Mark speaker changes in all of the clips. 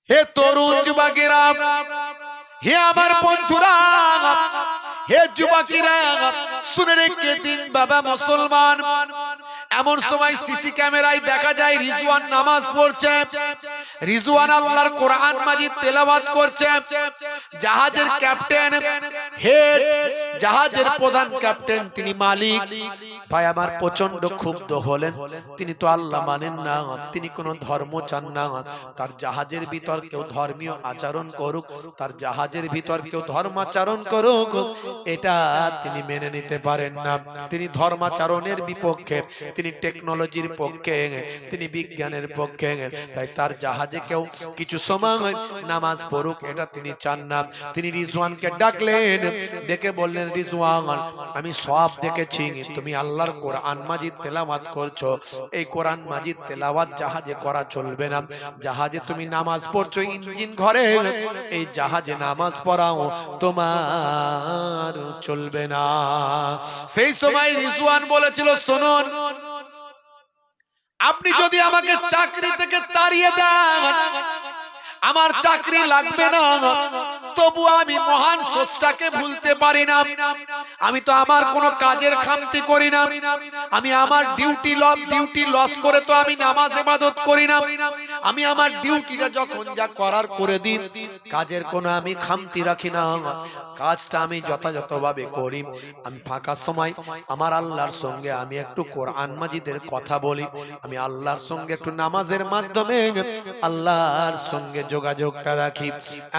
Speaker 1: হে তরুণ যুবকেরা, হে আমার বন্ধুরা, হে যুবকেরা, শুনে রেখে দিন বাবা মুসলমান। এমন সময় সিসি ক্যামেরায় দেখা যায় রিজওয়ান নামাজ পড়ছে, রিজওয়ান আল্লাহর কোরআন মাজিদ তেলাওয়াত করছে। জাহাজের ক্যাপ্টেন, হেড, জাহাজের প্রধান ক্যাপ্টেন, তিনি মালিক ভাই আমার প্রচন্ড ক্ষুব্ধ হলেন। তিনি তো আল্লাহ মানেন না, তিনি কোনো ধর্ম চান না। তার জাহাজের ভিতর কেউ ধর্মীয় আচরণ করুক, তার জাহাজের ভিতর কেউ ধর্মাচরণ করুক, এটা তিনি মেনে নিতে পারেন না। তিনি ধর্মাচরণের বিপক্ষে, তিনি টেকনোলজির পক্ষে, তিনি বিজ্ঞানের পক্ষে। তাই তার জাহাজে কেউ কিছু সময় নামাজ পড়ুক, এটা তিনি চান না। তিনি রিজওয়ানকে ডাকলেন, ডেকে বললেন, রিজওয়ান, আমি সব দেখেছি তুমি আল্লাহর কোরআন মাজিদ তেলাওয়াত করছো। এই কোরআন মাজিদ তেলাওয়াত জাহাজে করা চলবে না। জাহাজে তুমি নামাজ পড়ছো ইঞ্জিন ঘরে, এই জাহাজে নামাজ পড়াও তোমার চলবে না। সেই সময় রিজওয়ান বলেছিল, শুনুন, আপনি যদি আমাকে চাকরি থেকে তাড়িয়ে দেন, আমার চাকরি লাগবে না, তবু আমি মহান স্রষ্টাকে ভুলতে পারি না। আমি তো আমার কোনো কাজের খামতি করি না, আমি আমার ডিউটি লস করে তো আমি নামাজ ইবাদত করি না। আমি আমার ডিউটিটা যখন যা করার করে দিই, কাজের কোনো আমি খামতি রাখি না, কাজটা আমি যথাযথভাবে করি। আমি ফাঁকা সময় আমার আল্লাহর সঙ্গে আমি একটু কোরআন মাজিদের কথা বলি, আমি আল্লাহর সঙ্গে একটু নামাজের মাধ্যমে আল্লাহর সঙ্গে যোগাযোগটা রাখি।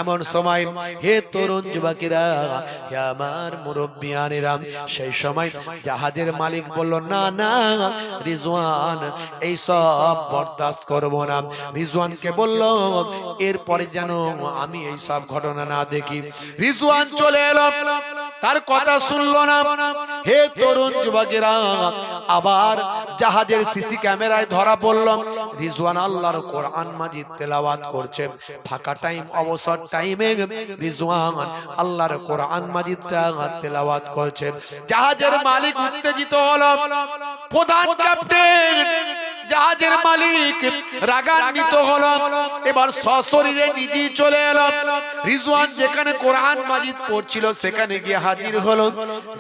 Speaker 1: এমন সময় হে তরুণ যুবকেরা, হে আমার মুরব্বিয়ানেরা, সেই সময় জাহাজের মালিক বলল, না না রিজওয়ান, এই সব বরদাস্ত করব না। রিজওয়ানকে বলল, এরপরে যেন আমি এই সব ঘটনা না দেখি। রিজওয়ান চলে এলো, তার কথা শুনলো না। হে তরুণ যুবকেরা, আবার জাহাজের সিসি ক্যামেরায় ধরা পড়ল রিজওয়ান আল্লাহর কোরআন মাজিদ তেলাওয়াত করছে। ফাঁকা টাইম, অবসর টাইমে রিজওয়ান আল্লাহর কোরআন মাজিদটা তেলাওয়াত করছে। জাহাজের মালিক উত্তেজিত হলো, প্রধান ক্যাপ্টেন, জাহাজের মালিক রাগান্বিত হলো। এবার সশরীরে নিজেই চলে এলো। রিজওয়ান যেখানে কোরআন মাজিদ পড়ছিল সেখানে গিয়ে হাজির হলো।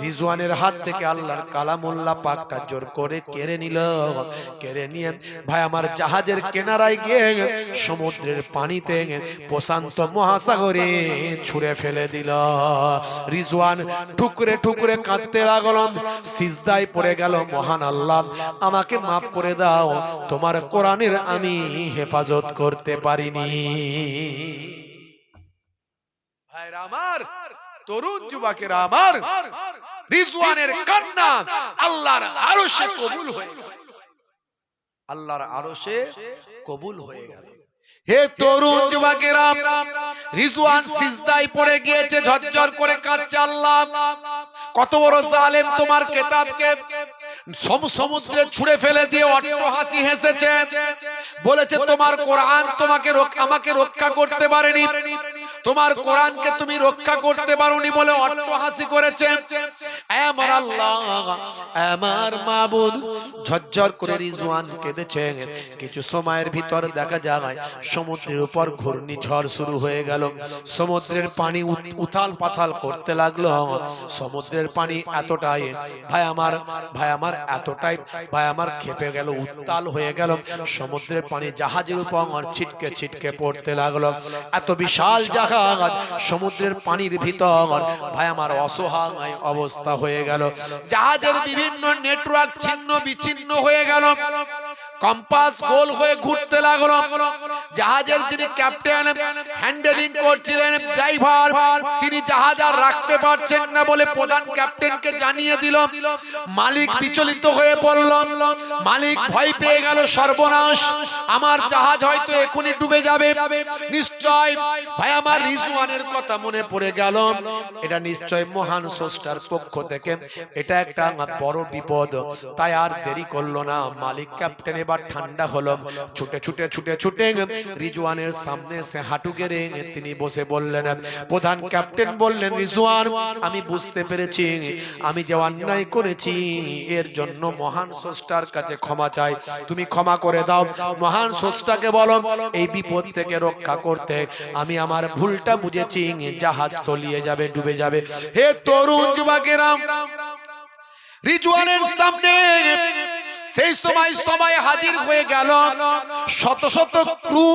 Speaker 1: রিজওয়ানের হাত থেকে আল্লাহর কালামুল্লাহ পাকটা জোর করে কেড়ে নিল। কেড়ে নিয়ে ভাই আমার জাহাজের কিনারায় গিয়ে সমুদ্রের পানিতে, প্রশান্ত মহাসাগরে ছুঁড়ে ফেলে দিল। রিজওয়ান ঠুকরে ঠুকরে কাঁদতে লাগলো, সিজদায় পড়ে গেল, মহান আল্লাহ আমাকে মাফ করে দাও, তোমার কোরআনের আমি হেফাজত করতে পারিনি। ভাইরা আমার, তরুণ যুবকেরা আমার, রিজওয়ানের কান্না আল্লাহর আরশে কবুল হয়ে গেল, আল্লাহর আরশে কবুল হয়ে গেল। হে তরুণ যুবকেরা, রিজওয়ান সিজদায় পড়ে গিয়েছে, ঝরঝর করে কাঁদছে, আল্লাহ কত বড় জালেম তোমার কিতাবকে সমুদ্রে ছুঁড়ে ফেলে দিয়ে অট্টহাসি হেসেছে, বলেছে তোমার কোরআন আমাকে রক্ষা করতে পারেনি, তোমার কোরআনকে তুমি রক্ষা করতে পারোনি বলে অট্টহাসি করেছে। আমার আল্লাহ, আমার মাবুদ, ঝরঝর করে রিজওয়ান কেঁদেছে। কিছু সময়ের ভিতর দেখা যায় সমুদ্রের উপর ঘূর্ণিঝড় শুরু হয়ে গেল। সমুদ্রের পানি উথাল পাথাল করতে লাগলো। সমুদ্রের পানি এতটাই ভাই আমার এতটাই ভাই আমার খেপে গেল, উত্তাল হয়ে গেল। সমুদ্রের পানি জাহাজের উপর ছিটকে ছিটকে পড়তে লাগলো। এত বিশাল জাহাজ সমুদ্রের পানির ভিতর ভাই আমার অসহায় অবস্থা হয়ে গেল। জাহাজের বিভিন্ন নেটওয়ার্ক ছিন্ন বিচ্ছিন্ন হয়ে গেল, কম্পাস গোল হয়ে ঘুরতে লাগলো। জাহাজের যিনি ক্যাপ্টেন, হ্যান্ডেলিং করছিলেন, ড্রাইভার, তিনি জাহাজ আর রাখতে পারছেন না বলে প্রধান ক্যাপ্টেনকে জানিয়ে দিল। মালিক বিচলিত হয়ে পড়ল, মালিক ভয় পেয়ে গেল, সর্বনাশ, আমার জাহাজ হয়তো এখনই ডুবে যাবে। নিশ্চয় ভাই আমার রিজওয়ানের কথা মনে পড়ে গেল, এটা নিশ্চয় মহান স্রষ্টার পক্ষ থেকে এটা একটা বড় বিপদ। তাই আর দেরি করলো না, মালিক ক্যাপ্টেন এবার ঠান্ডা হলো, ছুটে ছুটে ছুটে ছুটে রিজওয়ানের সামনে এসে হাঁটু গেড়ে তিনি বসে বললেন, প্রধান ক্যাপ্টেন বললেন, রিজওয়ান আমি বুঝতে পেরেছি আমি যে অন্যায় করেছি এর জন্য মহান স্রষ্টার কাছে ক্ষমা চাই, তুমি ক্ষমা করে দাও। মহান স্রষ্টাকে বলো এই বিপদ থেকে রক্ষা করতে আমি আমার ভুলটা বুঝেছি, জাহাজ তলিয়ে যাবে, ডুবে যাবে। হে তরুণ যুবকেরা, রিজওয়ানের সামনে সেই সময় হাজির হয়ে গেল শত শত ক্রু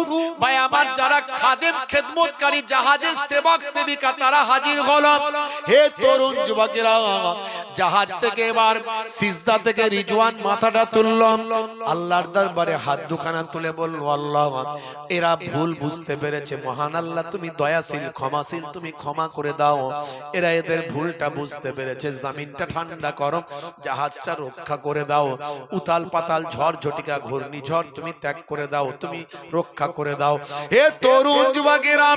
Speaker 1: ভাই আমার, যারা খাদেম খেদমতকারী জাহাজের সেবক সেবিকা, তারা হাজির হলো। হে তরুণ যুবকেরা, জাহাজ থেকে এবার সিজদা থেকে রিজওয়ান মাথাটা তুলল, আল্লাহর দরবারে হাত দুখানা তুলে বলল, আল্লাহ এরা ভুল বুঝতে পেরেছে, মহান আল্লাহ তুমি দয়াশীল ক্ষমাশীল, তুমি ক্ষমা করে দাও, এরা এদের ভুলটা বুঝতে পেরেছে, জমিনটা ঠান্ডা করো, জাহাজটা রক্ষা করে দাও, উতাল পাতাল ঝড় ঝটিকা ঘূর্ণিঝড় তুমি ত্যাগ করে দাও, তুমি রক্ষা করে দাও। হে তরুণ যুবকেরা,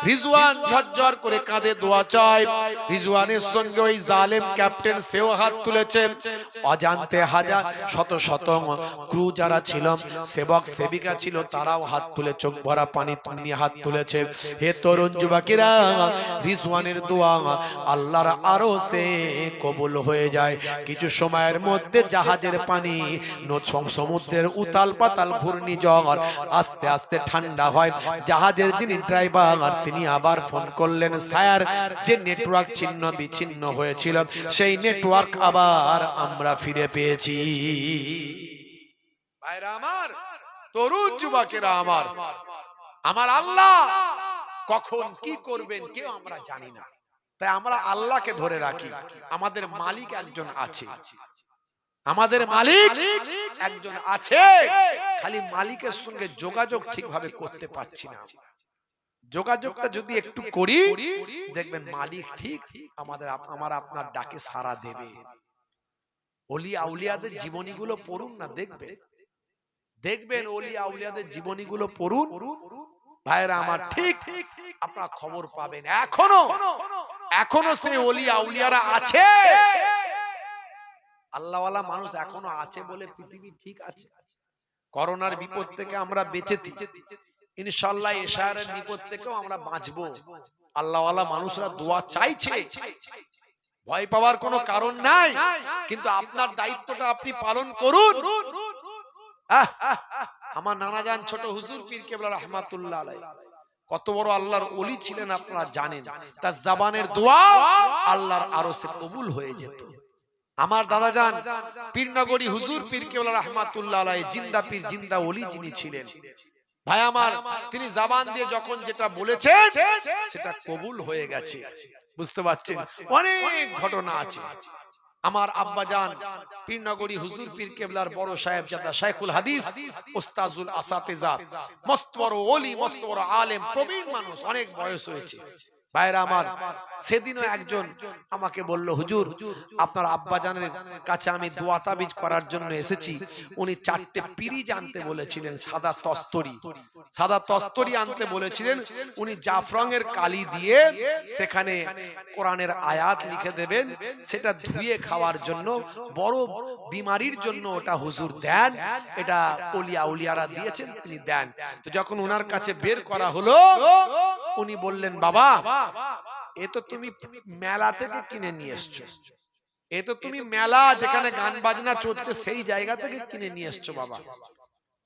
Speaker 1: রিজওয়ান ঝরঝর করে কাঁধে দোয়া চায়। রিজওয়ানের সঙ্গে ওই জালেম ক্যাপ্টেন সেও হাত তুলেছেন, অজান্তে হাজার শত শত ক্রু যারা ছিল, সেবক সেবিকা ছিল, তারাও হাত তুলে চোখ ভরা পানি নিয়ে হাত তুলেছে। হে তরুণ যুবকেরা, রিজওয়ানের দোয়া আল্লাহর আরশে কবুল হয়ে যায়। কিছু সময়ের মধ্যে জাহাজের পানি সমুদ্রের উতাল পাতাল ঘূর্ণিঝড় আস্তে আস্তে ঠান্ডা হয়। জাহাজের যিনি ড্রাইভার তিনি আবার ফোন করলেন, স্যার যে নেটওয়ার্ক ছিন্ন বিচ্ছিন্ন হয়েছিল সেই নেটওয়ার্ক আবার আমরা ফিরে পেয়েছি। ভাইরা আমার, তরুণ যুবকেরা আমার, আমার আল্লাহ কখন কি করবেন কেউ আমরা জানি না, তাই আমরা আল্লাহকে ধরে রাখি। আমাদের মালিক একজন আছে, আমাদের মালিক একজন আছে, খালি মালিকের সঙ্গে যোগাযোগ ঠিকভাবে করতে পারছি না। যোগাযোগটা যদি একটু করি দেখবেন মালিক ঠিক আমার আপনার ডাকে সাড়া দেবে। ওলি আউলিয়াদের জীবনীগুলো পড়ুন না, দেখবেন ওলি আউলিয়াদের জীবনীগুলো পড়ুন ভাইরা আমার, ঠিক আপনারা খবর পাবেন এখনো সেই ওলি আউলিয়ারা আছে। আল্লাহওয়ালা মানুষ এখনো আছে বলে পৃথিবী ঠিক আছে। করোনার বিপদ থেকে আমরা বেঁচেছি, ইনশাআল্লাহ এশারের বিপদ থেকেও আমরা বাঁচবো। আল্লাহওয়ালা মানুষরা দোয়া চাইছে, ভয় পাওয়ার কোনো কারণ নাই, কিন্তু আপনার দায়িত্বটা আপনি পালন করুন। আমার নানাজান ছোট হুজুর পীর কেবলা রাহমাতুল্লাহ আলাইহি কত বড় আল্লাহর ওলি ছিলেন আপনারা জানেন, তার জবানের দোয়া আল্লাহর আরশে কবুল হয়ে যেত। আমার দাদাজান পীরনগরী হুজুর পীর কেবলা রাহমাতুল্লাহ আলাইহি জিন্দা পীর জিন্দা ওলি যিনি ছিলেন, ভাই আমার, তিনি জবান দিয়ে যখন যেটা বলেছেন সেটা কবুল হয়ে গেছে। বুঝতে পারছেন, অনেক ঘটনা আছে। আমার আব্বাজান পীরনগরী হুজুর পীর কেবলার বড় সাহেবজাদা শাইখুল হাদিস উস্তাজুল আসাতিজা, মস্ত বড় ওলি, মস্ত বড় আলেম, প্রবীণ মানুষ, অনেক বয়স হয়েছে। ভাইরা আমার, সেদিনও একজন আমাকে বলল, হুজুর আপনার আব্বাজানের কাছে আমি দোয়া তাবিজ করার জন্য এসেছি। উনি 4টে পিরিজ আনতে বলেছিলেন, সাদা তস্তরি আনতে বলেছিলেন। উনি জাফরঙের কালি দিয়ে সেখানে কোরআনের আয়াত লিখে দেবেন, সেটা ধুয়ে খাওয়ার জন্য, বড় বিমারির জন্য ওটা হুজুর দেন, এটা ওলিয়া উলিয়ারা দিয়েছেন, তিনি দেন। তো যখন ওনার কাছে বের করা হলো, উনি বললেন, বাবা এ তো তুমি মেলা থেকে কিনে নিয়ে এসছো, এ তো তুমি মেলা যেখানে গান বাজনা চলছে সেই জায়গা থেকে কিনে নিয়ে এসছো বাবা।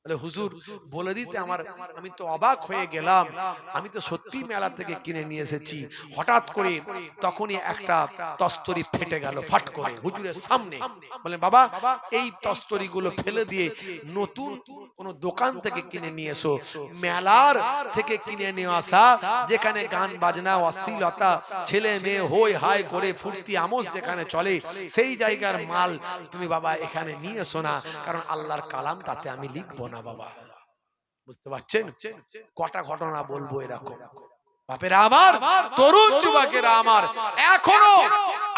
Speaker 1: হুজুর বলে দিতে আমি তো অবাক হয়ে গেলাম, আমি তো সত্যি মেলা থেকে কিনে নিয়ে এসেছি। হঠাৎ করে তখনই একটা তস্তরি ফেটে গেল ফাট করে হুজুরের সামনে। বলেন, বাবা এই তস্তরি গুলো ফেলে দিয়ে নতুন কোন দোকান থেকে কিনে নিয়ে এসো, মেলার থেকে কিনে নিয়ে আসা যেখানে গান বাজনা অশ্লীলতা ছেলে মেয়ে হই হাই করে ফুর্তি আমোস যেখানে চলে সেই জায়গার মাল তুমি বাবা এখানে নিয়ে এসো না, কারণ আল্লাহর কালাম তাতে আমি লিখবো না বাবা। বুঝতে পারছেন, কটা ঘটনা বলবো এরকম। বাপেরা আমার, তরুণ যুবকেরা আমার, এখনো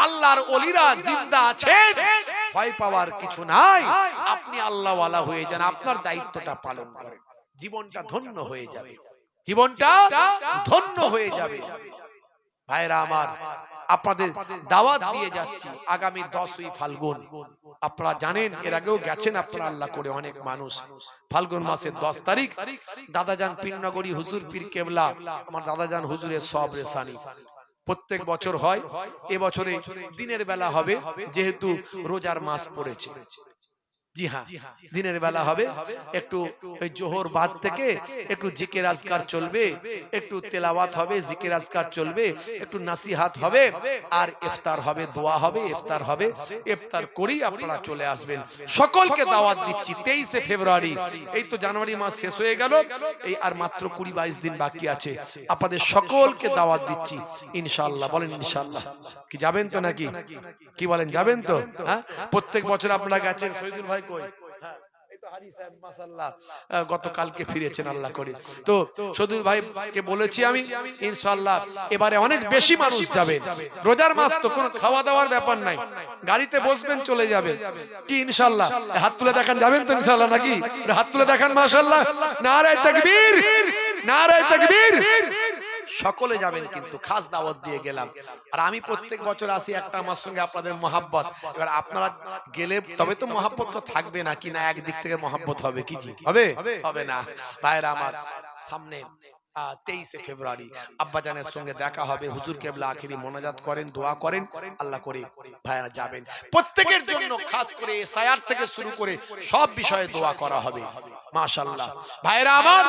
Speaker 1: আল্লাহর ওলিরা জিন্দা আছেন, ভয় পাওয়ার কিছু নাই। আপনি আল্লাহওয়ালা হয়ে যান, আপনার দায়িত্বটা পালন করেন, জীবনটা ধন্য হয়ে যাবে, জীবনটা ধন্য হয়ে যাবে। ভাইরা আমার, আপনাদের দাওয়াত দিয়ে যাচ্ছি আগামী 10ই ফাল্গুন। আপনারা জানেন এর আগেও গেছেন আপনারা আল্লাহ করে অনেক মানুষ। ফাল্গুন মাসের 10 তারিখ দাদাজান পীরনগরী হুজুর পীর কেবলা আমার দাদাজান হুজুরের সব রেসানি প্রত্যেক বছর হয়। এবছরে দিনের বেলা হবে যেহেতু রোজার মাস পড়েছে। জি হ্যাঁ, দিনের বেলা হবে। একটু ওই জোহর বাদ থেকে একটু জিকির আজকার চলবে, একটু তেলাওয়াত হবে, জিকির আজকার চলবে, একটু নাসিহাত হবে, আর ইফতার হবে, দোয়া হবে, ইফতার হবে। ইফতার করেই আপনারা চলে আসবেন। সকলকে দাওয়াত দিচ্ছি 23শে ফেব্রুয়ারি। এই তো জানুয়ারি মাস শেষ হয়ে গেল, এই আর মাত্র 20-22 দিন বাকি আছে। আপনাদের সকলকে দাওয়াত দিচ্ছি ইনশাআল্লাহ। বলেন ইনশাআল্লাহ। কি যাবেন তো নাকি? কি বলেন, যাবেন তো? হ্যাঁ, প্রত্যেক বছর আপনারা গেছেন। শহীদুল ভাই কই? হ্যাঁ, এই তো হাজি সাহেব মাশাআল্লাহ গতকালকে ফিরেছেন আল্লাহ করে। তো শহীদুল ভাইকে বলেছি আমি ইনশাআল্লাহ এবারে অনেক বেশি মানুষ যাবে। রোজার মাস তো কোনো খাওয়া দাওয়ার ব্যাপার নাই, গাড়িতে বসবেন চলে যাবেন। কি ইনশাআল্লাহ? হাত তুলে দেখান, যাবেন তো ইনশাআল্লাহ নাকি? হাত তুলে দেখান মাশাআল্লাহ। নারে তাকবীর, নারে তাকবীর। সকলে যাবেন কিন্তু খাস দাওয়াত দিয়ে গেলাম। আর আমি প্রত্যেক বছর আসি, একটা আমার সঙ্গে আপনাদের মহাব্বত। এবার আপনারা গেলে তবে তো মহাব্বতটা থাকবে না কি না? একদিক থেকে মহাব্বত হবে কি? হবে? হবে না। ভাইরা আমার, সামনে 23শে ফেব্রুয়ারি আব্বাজানের সঙ্গে দেখা হবে। হুজুর কেবলা আখিরি মোনাজাত করেন, দোয়া করেন, আল্লাহ করে ভাইরা যাবেন। প্রত্যেকের জন্য খাস করে সায়ার থেকে শুরু করে সব বিষয়ে দোয়া করা হবে মাশাআল্লাহ। ভাইরা আমার,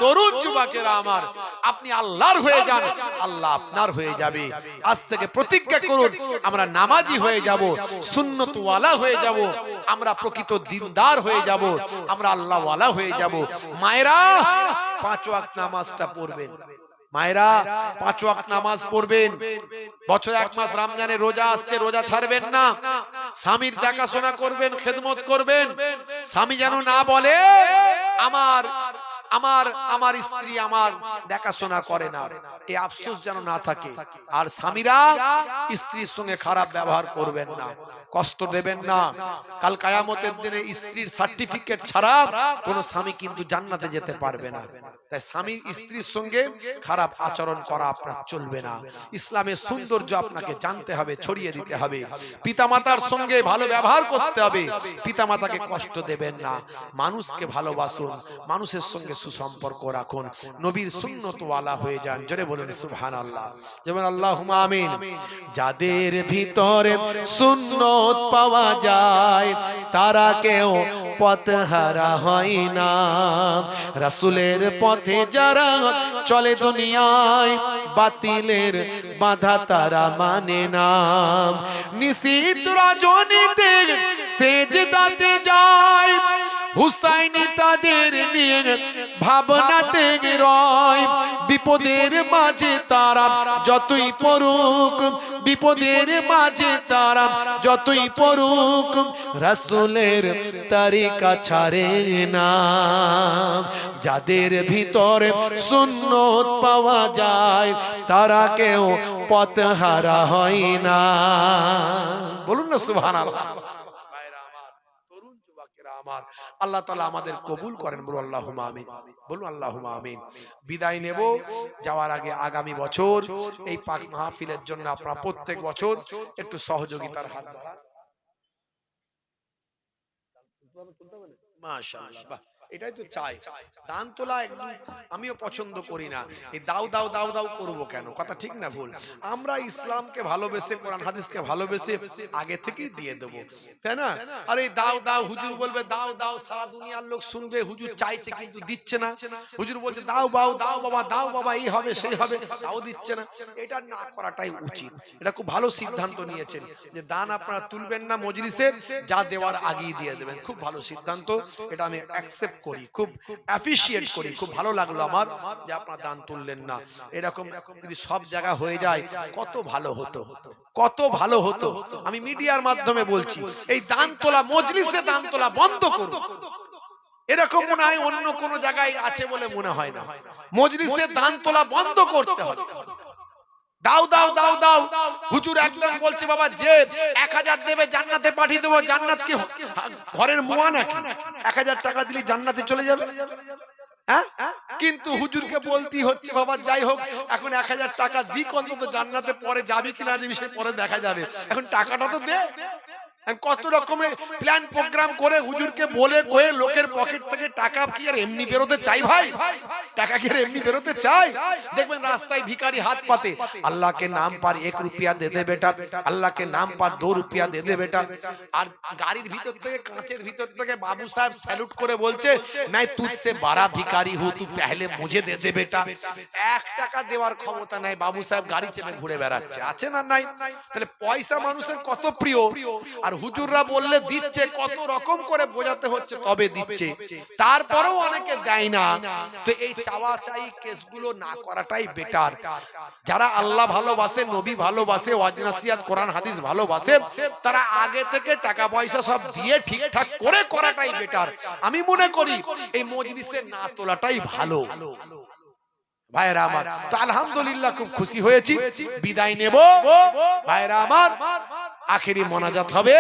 Speaker 1: তরুণ যুবকেরা আমার, আপনি আল্লাহর হয়ে যান, আল্লাহ আপনার হয়ে যাবে। আজ থেকে প্রতিজ্ঞা করুন আমরা নামাজি হয়ে যাব, সুন্নত ওয়ালা হয়ে যাব, আমরা প্রকৃত দিনদার হয়ে যাব, আমরা আল্লাহ ওয়ালা হয়ে যাব। মায়েরা 5 ওয়াক্ত নামাজটা পড়বেন। মায়েরা 5 ওয়াক্ত নামাজ পড়বেন। বছরে 1 মাস রমজানের রোজা আসছে, রোজা ছাড়বেন না। স্বামীর দেখাশোনা করবেন, খেদমত করবেন। স্বামী যেন না বলে আমার স্ত্রী আমার দেখাশোনা করে না, এই আফসোস যেন না থাকে। আর স্বামীরা স্ত্রীর সঙ্গে খারাপ ব্যবহার করবেন না, কষ্ট দেবেন না। কাল কিয়ামতের দিনে স্ত্রীর সার্টিফিকেট ছাড়া কোন স্বামী কিন্তু জান্নাতে যেতে পারবে না। তাই স্বামী স্ত্রীর সঙ্গে খারাপ আচরণ করা আপনার চলবে না। ইসলামের সৌন্দর্য আপনাকে জানতে হবে, ছড়িয়ে দিতে হবে। পিতামাতার সঙ্গে ভালো ব্যবহার করতে হবে, পিতামাতাকে কষ্ট দেবেন না। মানুষকে ভালোবাসুন, মানুষের সঙ্গে সুসম্পর্ক রাখুন, নবীর সুন্নত ওয়ালা হয়ে যান। জোরে বলুন সুবহানাল্লাহ। যেমন আল্লাহুম্মা আমিন। যাদের ভিতরে সুন্নত পাওয়া যায় তারা কেউ পথহারা হয় না। রাসূলের পথে যারা চলে দুনিয়ায় বাতিলের বাধা তারা মানে না। নিশীত রজনীতে সেজদাতে যায়, হুসাইনি তাদের নিয়ে ভাবনাতে রয়। বিপদের মাঝে তারা যতই পড়ুক, বিপদের মাঝে তারা যতই পড়ুক, রাসূলের তরিকা ছাড়ে না। যাদের ভিতরে সুন্নত পাওয়া যায় তারা কেউ পথহারা হয় না। বলুন না সুবহানাল্লাহ। আল্লাহ তাআলা আমাদের কবুল করেন। বলুন আল্লাহুম্মা আমিন। বলুন আল্লাহুম্মা আমিন। বিদায় নেব, যাওয়ার আগে আগামী বছর এই পাক মাহফিলের জন্য আপনারা প্রত্যেক বছর একটু সহযোগিতার হাত বাড়ান। মাশাআল্লাহ, বাহ, এটাই তো চাই। দান তোলা একদম আমিও পছন্দ করি না। এই দাও দাও দাও দাও করব কেন? কথা ঠিক না ভুল? আমরা ইসলামকে ভালোবেসে, কোরআন হাদিসকে ভালোবেসে আগে থেকেই দিয়ে দেব, তাই না? আর এই দাও দাও, হুজুর বলবে দাও দাও, সারা দুনিয়ার লোক শুনবে হুজুর চাইছে কিন্তু দিচ্ছে না। হুজুর বলছে দাও বাও, দাও বাবা, দাও বাবা, এই হবে সেই হবে, তাও দিচ্ছে না। এটা না করাটাই উচিত। এটা খুব ভালো সিদ্ধান্ত নিয়েছেন যে দান আপনারা তুলবেন না মজলিসে, যা দেওয়ার আগেই দিয়ে দেবেন। খুব ভালো সিদ্ধান্ত, এটা আমি অ্যাকসেপ্ট করি, খুব অ্যাপ্রিশিয়েট করি। খুব ভালো লাগলো আমার যে আপনারা দান তুললেন না। এরকম যদি সব জায়গা হয়ে যায় কত ভালো হতো, কত ভালো হতো। আমি মিডিয়ার মাধ্যমে বলছি, এই দান তোলা, মজলিসে দান তোলা বন্ধ করুন। এরকম মনে হয় অন্য কোন জায়গায় আছে বলে মনে হয় না। মজলিসে দান তোলা বন্ধ করতে হবে। দাও দাও দাও দাও, হুজুর একদম বলছে বাবা যে 1000 দেবে জান্নাতে পাঠিয়ে দেবো। জান্নাত কি ঘরের মুয়া নাকি? 1000 টাকা দিলে জান্নাতে চলে যাবে? হ্যাঁ, কিন্তু হুজুরকে বলতেই হচ্ছে বাবা যাই হোক এখন 1000 টাকা দিক অন্তত জান্নাতে পরে যাবি কিনা যাবি সে পরে দেখা যাবে, এখন টাকাটা তো দে। কত রকমের প্ল্যান প্রোগ্রাম করে হুজুরকে বলে কয়ে লোকের পকেট থেকে টাকা কি আর এমনি বেরোতে চাই ভাই? টাকা কি আর এমনি বেরোতে চাই? দেখবেন রাস্তায় ভিখারি হাত পাতে, আল্লাহ के नाम पर 1 रुपया दे दे बेटा, আল্লাহ के नाम पर 2 रुपया दे दे बेटा। আর গাড়ির ভিতর থেকে কাঁচের ভিতর থেকে বাবু সাহেব স্যালুট করে বলছে मैं तुझसे बड़ा भिखारी हूं, तू पहले मुझे दे दे बेटा। 1 টাকা দেওয়ার ক্ষমতা নাই, বাবু সাহেব গাড়ি চেপে ঘুরে বেড়াচ্ছে, আছে না নাই? তাহলে পয়সা মানুষের কত প্রিয়, আর হুজুররা বললে দিচ্ছে, কত রকম করে বোঝাতে হচ্ছে তবে দিচ্ছে, তারপরেও অনেকে দেয় না। তো এই চাওয়া চাই কেসগুলো না করাটাই বেটার। যারা আল্লাহ ভালোবাসে, নবী ভালোবাসে, ওয়াজ নসিহত কোরআন হাদিস ভালোবাসে, তারা আগে থেকে টাকা পয়সা সব দিয়ে ঠিকঠাক করে করাটাই বেটার। আমি মনে করি এই মজলিসে না তোলাটাই ভালো। ভাইরা আমার, তো আলহামদুলিল্লাহ খুব খুশি হয়েছি, বিদায় নেব। ভাইরা আমার, আখেরি মোনাজাত হবে,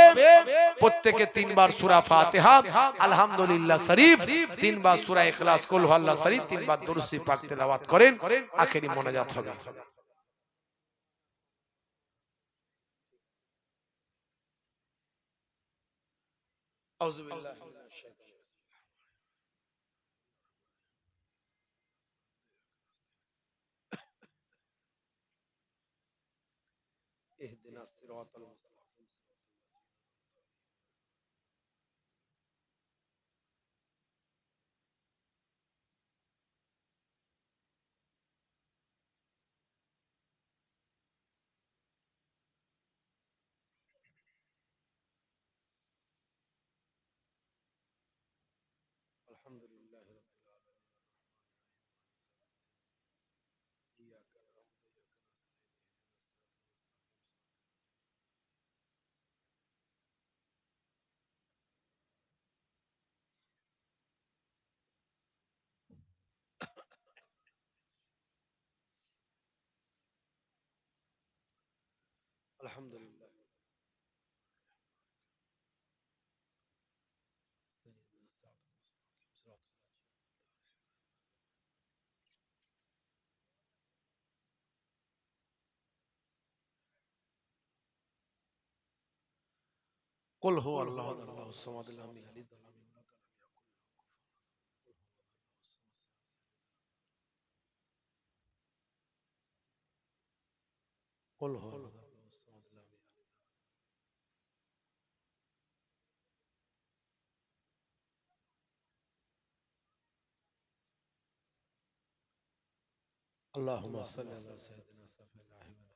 Speaker 1: প্রত্যেকে 3 বার সূরা ফাতিহা, আলহামদুলিল্লাহ শরীফ, 3 বার সূরা ইখলাস, কুল হুয়াল্লাহ শরীফ, 3 বার দুরূদ শরীফ পাক তেলাওয়াত করেন, আখেরি মোনাজাত হবে। আউযু বিল্লাহি মিনাশ শাইতানির রাজিম। ইহদিনাস সিরাতাল মুস্তাকিম। আলহামদুলিল্লাহ রাব্বিল আলামিন, ইয়াকা না'বুদু ওয়া ইয়াকা নাস্তাঈন। আলহামদুলিল্লাহ। কুল হুয়াল্লাহু আহাদ, আল্লাহুস সামাদ, লাম ইয়ালিদ ওয়া লাম ইউলাদ ওয়া লাম ইয়াকুল লাহু কুল হুয়াল্লাহু আহাদ, আল্লাহুস সামাদ, লাম ইয়ালিদ। আল্লাহুম্মা সাল্লি আলা সাইয়্যিদিনা সাফিনাহি ওয়া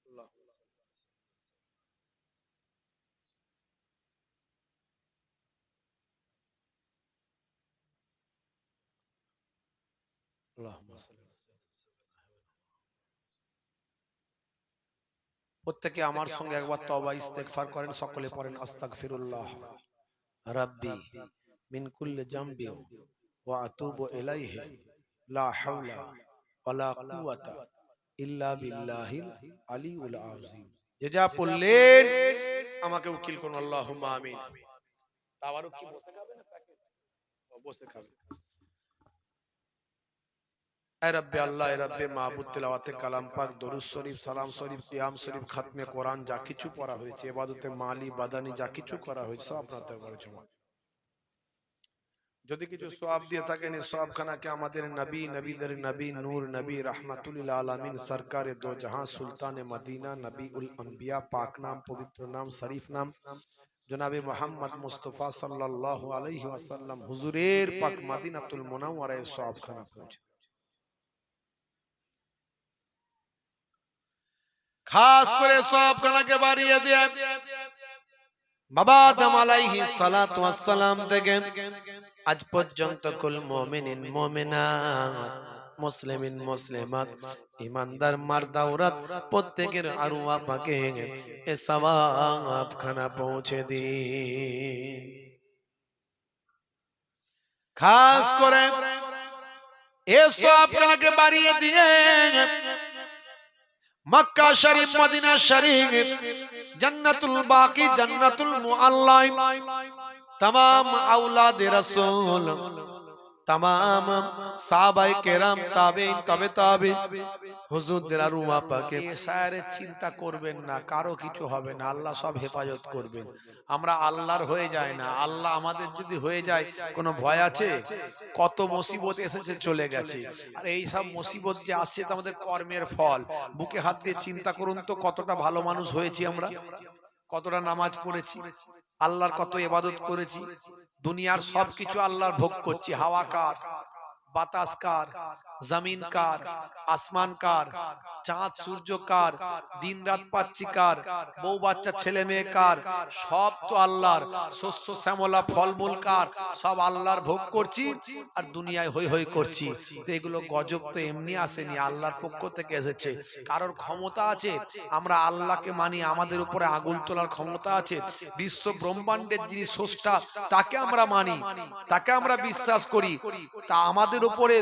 Speaker 1: আল্লাহুম্মা আল্লাহুম্মা সাল্লি আলা সাইয়্যিদিনা সাফিনাহি। প্রত্যেকে আমার সঙ্গে একবার তওবা ইস্তেগফার করেন, সকলে পড়েন আস্তাগফিরুল্লাহ রাব্বি মিন কুল্লি জামবি ওয়া আতুবু ইলাইহি, লা হাওলা ওয়ালা কুওয়াতা ইল্লা বিল্লাহিল আলিয়্যিল আযীম। যে যা পড়লেন আমাকে উকিল করুন, আল্লাহুম্মা আমিন। আবারও কি বসে খাবেন না প্যাকেট? বসে খাবেন। এ রব্বে আল্লাহ, এ রব্বে মাহবুব, তেলাওয়াতে কালাম পাক, দরুদ শরীফ, সালাম শরীফ, কিয়াম শরীফ, খাতমে কোরআন যা কিছু পড়া হয়েছে, ইবাদতে মালি বাদানি যা কিছু করা হয়েছে সব আপনার দরবারে জমা। যদি কিছু সওয়াব দিয়ে থাকেন, এই সওয়াবখানাকে আমাদের নবী, নবীদের নবী, নূর নবী, রাহমাতুল লিল আলামিন, সরকারে দো জাহান, সুলতানে মদিনা, নবীউল আম্বিয়া, পাক নাম, পবিত্র নাম, শরীফ নাম জনাবে মুহাম্মদ মুস্তাফা সাল্লাল্লাহু আলাইহি ওয়াসাল্লাম হুজুরের পাক মদিনাতুল মুনাওয়ারায় সওয়াবখানা পৌঁছে। খাস করে সওয়াবখানাকে বাড়িয়ে দেন। বাবা আদম আলাইহিস সালাতু ওয়াস সালাম থেকে আজ পর্যন্ত কুল মুমিনিন মুমিনাত, মুসলিমিন মুসলিমাত, ইমানদার মার্দ আওরাত প্রত্যেকের আরওয়াহ পাকে এ সওয়াবখানা পৌঁছে দিন। খাস করে এ সওয়াবখানাকে বাড়িয়ে দিয়ে মক্কা শরীফ, মদিনা শরীফ, জান্নাতুল বাকি, জান্নাতুল মুআল্লা, तमाम औलाद रसूल, तमाम সাহাবায়ে কেরাম, তাবেঈন, তবে তাবেঈন, হুজুরদের আরুমা পাকে সারে চিন্তা করবেন না, কারো কিছু হবে না, আল্লাহ সব হেফাজত করবেন। আমরা আল্লাহর হয়ে যায় না, আল্লাহ আমাদের যদি হয়ে যায় কোনো ভয় আছে? কত মুসিবত এসেছে চলে গেছে, আর এই সব মুসিবত যে আসছে তা আমাদের কর্মের ফল। বুকে হাত দিয়ে চিন্তা করুন তো, কতটা ভালো মানুষ হয়েছি আমরা, কতটা নামাজ পড়েছি, আল্লাহর কত ইবাদত করেছি। দুনিয়ার সবকিছু আল্লাহর ভোগ করছি। হাওয়া কার, বাতাস কার, জমিন কার, আসমান কার, চাঁদ সূর্য কার, দিন রাত পাচ্ছি কার, বউ বাচ্চা ছেলে মেয়ে কার, সব তো আল্লাহর। শস্য শ্যামলা ফলমূল কার, সব আল্লাহর ভোগ করছি আর দুনিয়ায় হই হই করছি। তো এগুলো গজব তো এমনি আসেনি, আল্লাহর পক্ষ থেকে এসেছে। কারোর ক্ষমতা আছে, আমরা আল্লাহকে মানি, আমাদের উপরে আগুন তোলার ক্ষমতা আছে। বিশ্ব ব্রহ্মাণ্ডের যিনি স্রষ্টা তাকে আমরা মানি, তাকে আমরা বিশ্বাস করি। তা আমাদের উপরে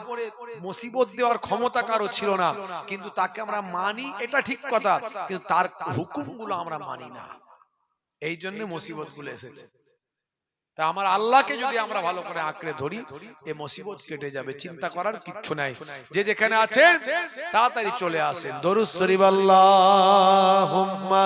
Speaker 1: মুসিবত দেওয়ার ক্ষমতা কারো ছিল না, কিন্তু তাকে আমরা মানি, এটা ঠিক কথা, কিন্তু তার হুকুমগুলো আমরা মানি না, এই জন্য মুসিবত গুলো এসেছে। তা আমার আল্লাহকে যদি আমরা ভালো করে আঁকড়ে ধরি, এই মুসিবত কেটে যাবে, চিন্তা করার কিচ্ছু নাই। যে যেখানে আছেন তাড়াতাড়ি চলে আসেন। দরুদ শরীফ আল্লাহুম্মা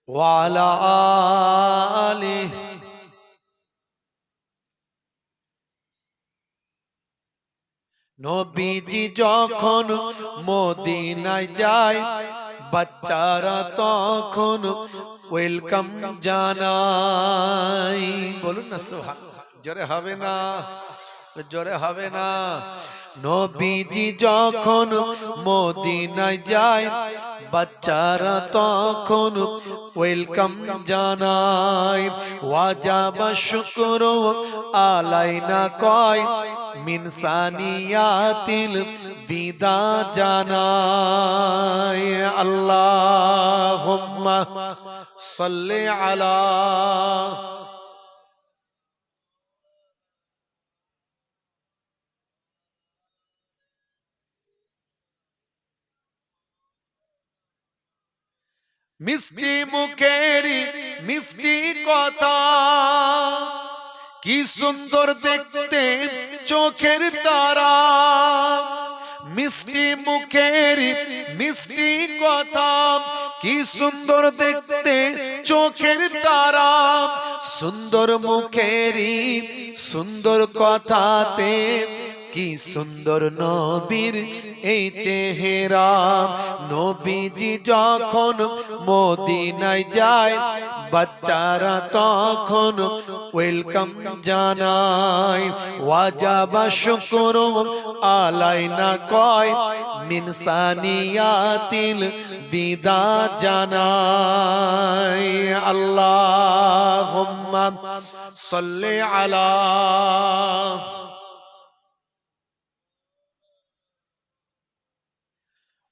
Speaker 1: ওয়া আলা আলিহি। নবীজি যখন মদিনায় যায়, বাচ্চারা তখন ওয়েলকাম জানাই। বলুন না সুবহানাল্লাহ, জোরে হবে না, জোরে হবে না। নবীজি যখন মদিনায় যায়, বাচ্চারা তখন ওয়েলকাম জানাই। ওয়াজাবা শুকরু আলাইনা কয়, মিন সানিয়াতিল বিদা জানাই। আল্লাহুম্মা সাল্লি আলা মিষ্টি মুখেরি মিষ্টি কথা, কি সুন্দর দেখতে চোখের তারা। মিষ্টি মুখেরি মিষ্টি কথা, কি সুন্দর দেখতে চোখের তারা। সুন্দর মুখেরি সুন্দর কথাতে, কি সুন্দর নবীর এই চেহারা। নবীজি যখন মদিনায় যায়, বাচ্চারা তখন ওয়েলকাম জানায়। ওয়াজাবা শুকরু আলাইনা কয়, মিন সানিয়াতিল বিদা জানায়। আল্লাহুম্মা সাল্লি আলা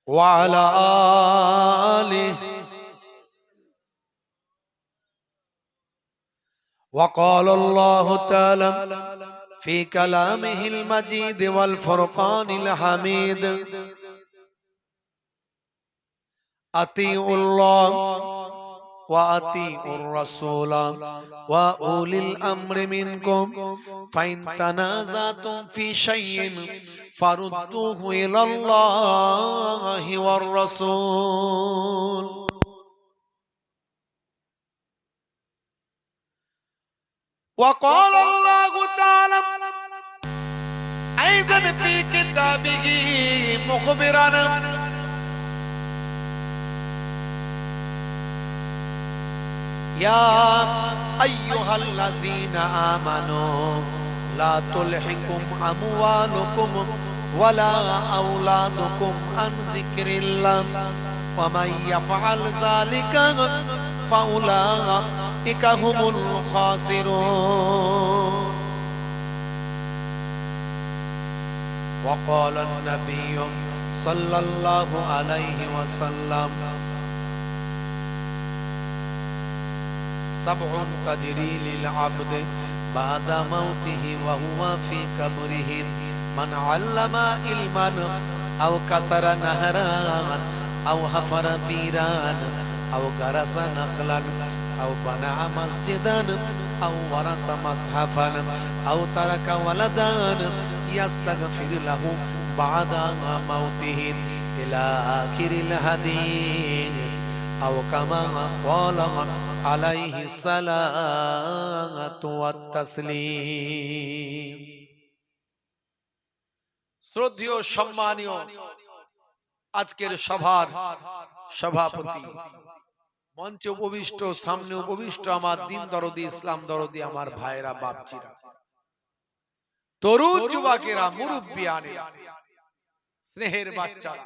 Speaker 1: وعلى آله وقال الله تعالى في كلامه المجيد والفرقان الحميد أطيعوا الله وأطيعوا الرسول وأولي الأمر منكم فإن تنازعتم في شيء فردوه إلى الله والرسول وقال الله تعالى أيضا في كتابه مخبرا يا أيها الذين آمنوا لا تلهكم أموالكم ولا أولادكم عن ذكر الله ومن يفعل ذلك فأولئك هم الخاسرون وقال النبي صلى الله عليه وسلم সাবউন তাজরি লিল আবদ বাদা মাউতিহি ওয়া হুয়া ফি কবরিহি মান আল্লামা ইলমান আও কাসারা নাহরান আও হাফারা বীরান আও গারাসা নাখলান আও বানা মসজিদান আও ওয়ারাসা মাসহাফান আও তারাকা ওয়ালাদান ইয়াস্তাগফির লাহু বাদা মাউতিহি ইলা আখিরিল হাদিস আও কামা ক্বালা আলাইহিস সালাতু ওয়াত তাসলিম। শ্রদ্ধেয় সম্মানীয় আজকের সভার সভাপতি, মঞ্চে উপবিষ্ট, সামনে উপবিষ্ট আমার দিন দরদি, ইসলাম দরদি আমার ভাইরা, বাপজিরা, তরুণ যুবকেরা, মুরব্বিয়ানেরা, স্নেহের বাচ্চারা,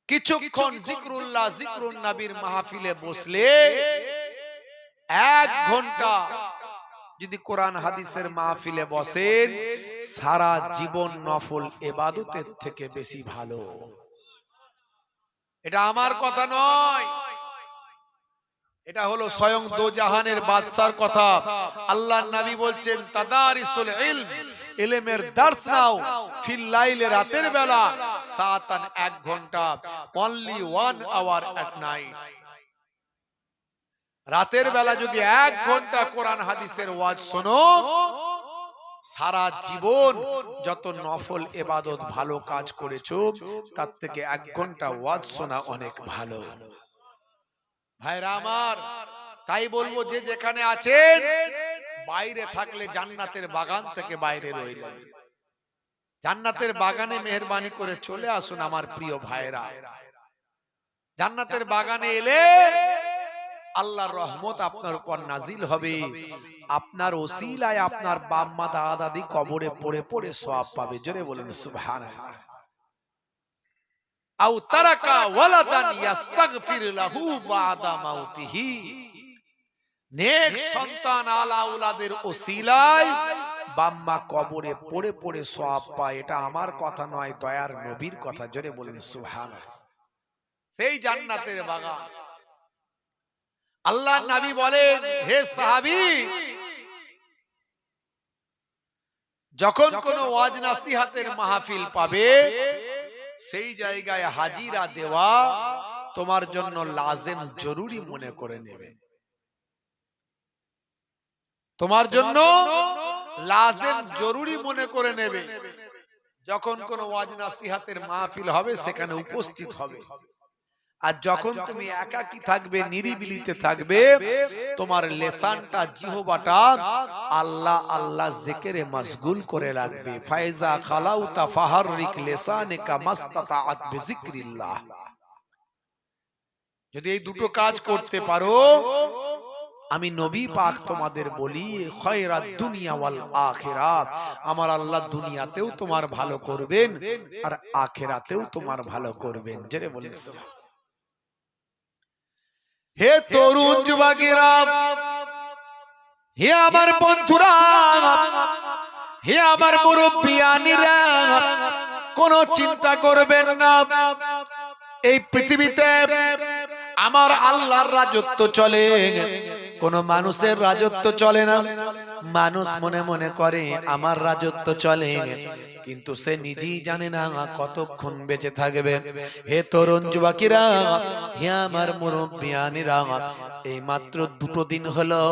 Speaker 1: কিছুক্ষণ জিকরুল্লাহ জিকরুন নবীর মাহফিলে বসলে 1 ঘন্টা যদি কোরআন হাদিসের মাহফিলে বসেন, সারা জীবন নফল ইবাদতের থেকে বেশি ভালো। এটা আমার কথা নয়, এটা হলো স্বয়ং দোজাহানের বাদশার কথা। আল্লাহর নবী বলছেন, তাদারিসুল ইলম, ইলমের দর্স নাও, ফিল লাইলে, রাতের বেলা, সাতান, 1 ঘন্টা, অনলি 1 আওয়ার এট নাইট। রাতের বেলা যদি 1 ঘন্টা কোরআন হাদিসের ওয়াজ শোনো, সারা জীবন যত নফল ইবাদত ভালো কাজ করেছো, তার থেকে 1 ঘন্টা ওয়াজ শোনা অনেক ভালো। ভাইরা আমার, তাই বলবো, যে যেখানে আছেন, বাইরে থাকলে জান্নাতের বাগান থেকে বাইরে রইলেন, জান্নাতের বাগানে মেহেরবানি করে চলে আসুন আমার প্রিয় ভাইরা। জান্নাতের বাগানে এলে আল্লাহর রহমত আপনার উপর নাজিল হবে, আপনার ওসিলায় আপনার বাপ মা দাদা দাদি কবরে পড়ে পড়ে সওয়াব পাবে। জোরে বলুন সুবহানাল্লাহ। আও তারাকা ওয়ালাদান ইস্তাগফির লাহু বাদা মাউতিহি, নেক সন্তান আলা আওলাদের ওসিলায় বাম্মা কবরে পড়ে পড়ে সওয়াব পায়। এটা আমার কথা নয়, দয়ার নবীর কথা। জোরে বলুন সুবহানাল্লাহ। সেই জান্নাতের বাগান। আল্লাহর নবী বলেন, হে সাহাবী, যখন কোন ওয়াজ নাসিহাতের মাহফিল পাবে, সেই জায়গায় হাজিরা দেওয়া তোমার জন্য লাজিম, জরুরি মনে করে নেবে। তোমার জন্য লাজিম, জরুরি মনে করে নেবে। যখন কোন ওয়াজ নাসিহাতের মাহফিল হবে, সেখানে উপস্থিত হবে। আর যখন তুমি একাকী থাকবে, নিরিবিলিতে থাকবে, তোমার লেসানটা, জিহবাটা আল্লাহ আল্লাহ জিকিরে মশগুল করে রাখবে। ফায়জা খালাউতা ফাহাররিক লিসানাকা মাস্তাতাআত বিযিকরিল্লাহ। যদি এই দুটো কাজ করতে পারো, আমি নবী পাক তোমাদের বলি, খায়রাত দুনিয়া ওয়াল আখিরাত, আমার আল্লাহ দুনিয়াতেও তোমার ভালো করবেন আর আখিরাতেও তোমার ভালো করবেন। জেনে বলেন, হে তরুণ যুবকেরা, হে আমার বন্ধুরা, হে আমার মুরব্বিয়ানিরা, কোনো চিন্তা করবেন না। এই পৃথিবীতে আমার আল্লাহর রাজত্ব চলে, কোন মানুষের রাজত্ব চলে না। মানুষ মনে মনে করে আমার রাজত্ব চলে, কিন্তু সে নিজেই জানে না কতক্ষণ বেঁচে থাকবে। হে তরুণ যুবকেরা, হে আমার মুরব্বিয়ানিরা, এই মাত্র 2 দিন হলো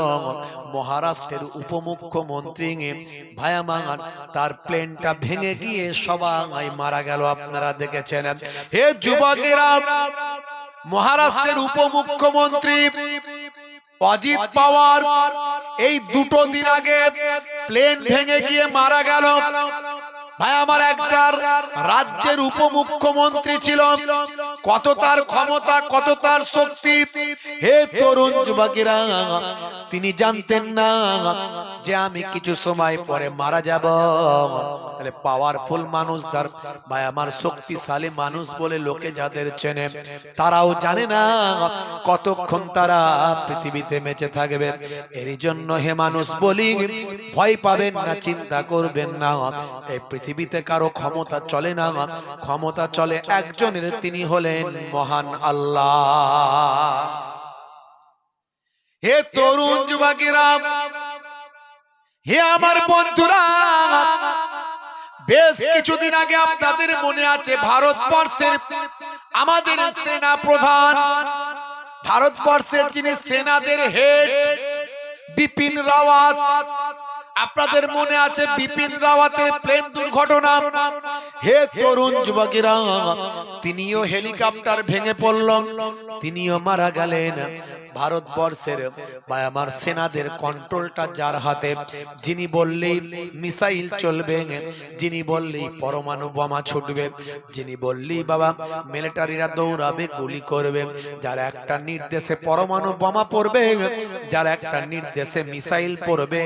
Speaker 1: মহারাষ্ট্রের উপমুখ্যমন্ত্রী ভাই আমার, তার প্লেনটা ভেঙে গিয়ে সবাই মারা গেল, আপনারা দেখেছেন। হে যুবকেরা, মহারাষ্ট্রের উপমুখ্যমন্ত্রী অজিত পাওয়ার এই 2 দিন আগে প্লেন ভেঙে গিয়ে মারা গেল। ভাই আমার, একটা রাজ্যের উপমুখ্যমন্ত্রী ছিল, কত তার ক্ষমতা, কত তার শক্তি। হে তরুণ যুবকেরা, তিনি জানতেন না যে আমি কিছু সময় পরে মারা যাব। তাহলে পাওয়ারফুল মানুষ, তার ভাই আমার শক্তিশালী মানুষ বলে লোকে যাদের চেনে, তারাও জানে না কতক্ষণ তারা পৃথিবীতে বেঁচে থাকবে। এরই জন্য হে মানুষ বলি, ভয় পাবেন না, চিন্তা করবেন না। এই পৃথিবীতে কারো ক্ষমতা চলে না, ক্ষমতা চলে একজনের, তিনি হলেন মহান আল্লাহ। হে তরুণ যুবকেরা, হে আমার বন্ধুরা, বেশ কিছুদিন আগে আপনাদের মনে আছে ভারতবর্ষের আমাদের সেনা প্রধান, ভারতবর্ষের যিনি সেনাদের হেড বিপিন রাওয়াত, আপনাদের মনে আছে বিপিন রাওয়াতের প্লেন দুর্ঘটনা। হে তরুণ যুবকেরা, তিনিও হেলিকপ্টার ভেঙে পড়ল, তিনিও মারা গেলেন। ভারতবর্ষের বা আমার সেনাদের কন্ট্রোলটা যার হাতে, যিনি বললেই মিসাইল চলবে, যিনি বললেই পরমাণু বোমা ছুটবে, যিনি বললেই বাবা মিলিটারিরা দৌড়াবে গুলি করবে, যার একটা নির্দেশে পরমাণু বোমা পড়বে, যার একটা নির্দেশে মিসাইল পড়বে,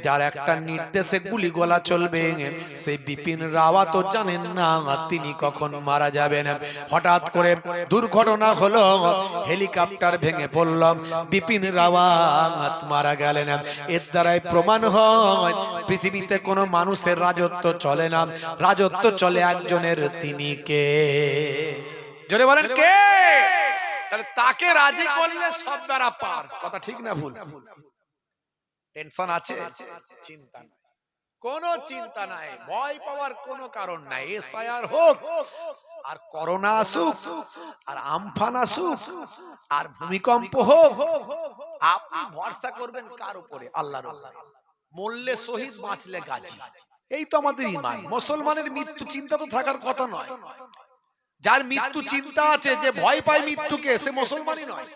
Speaker 1: যার একটা নির্দেশে গুলিগোলা চলবে, সেই বিপিন রাওয়াত তো জানেন না তিনি কখন মারা যাবেন। হঠাৎ করে দুর্ঘটনা হলো, হেলিকপ্টার ভেঙে পড়ল, বিপিন রাওয়াত মারা গেলেন। এর দ্বারাই প্রমাণ হয় পৃথিবীতে কোনো মানুষের রাজত্ব চলে না, রাজত্ব চলে একজনের, তিনি কে? জোরে বলেন কে? তাহলে তাকে রাজি করলে সব দ্বারা পার। কথা ঠিক না ভুল? টেনশন আছে? চিন্তা নাই, কোনো চিন্তা নাই, ভয় পাওয়ার কোনো কারণ নাই। এসআইআর হোক, আর করোনা আসুক, আর আমফান আসুক, আর ভূমিকম্প হোক, আপনি ভরসা করবেন কার উপরে? আল্লাহর উপরে। মরলে শহীদ, বাঁচলে গাজী, এই তো আমাদের ঈমান। মুসলমানের মৃত্যু চিন্তা তো থাকার কথা নয়। যার মৃত্যু চিন্তা আছে, যে ভয় পায় মৃত্যুকে, সে মুসলমানই নয়।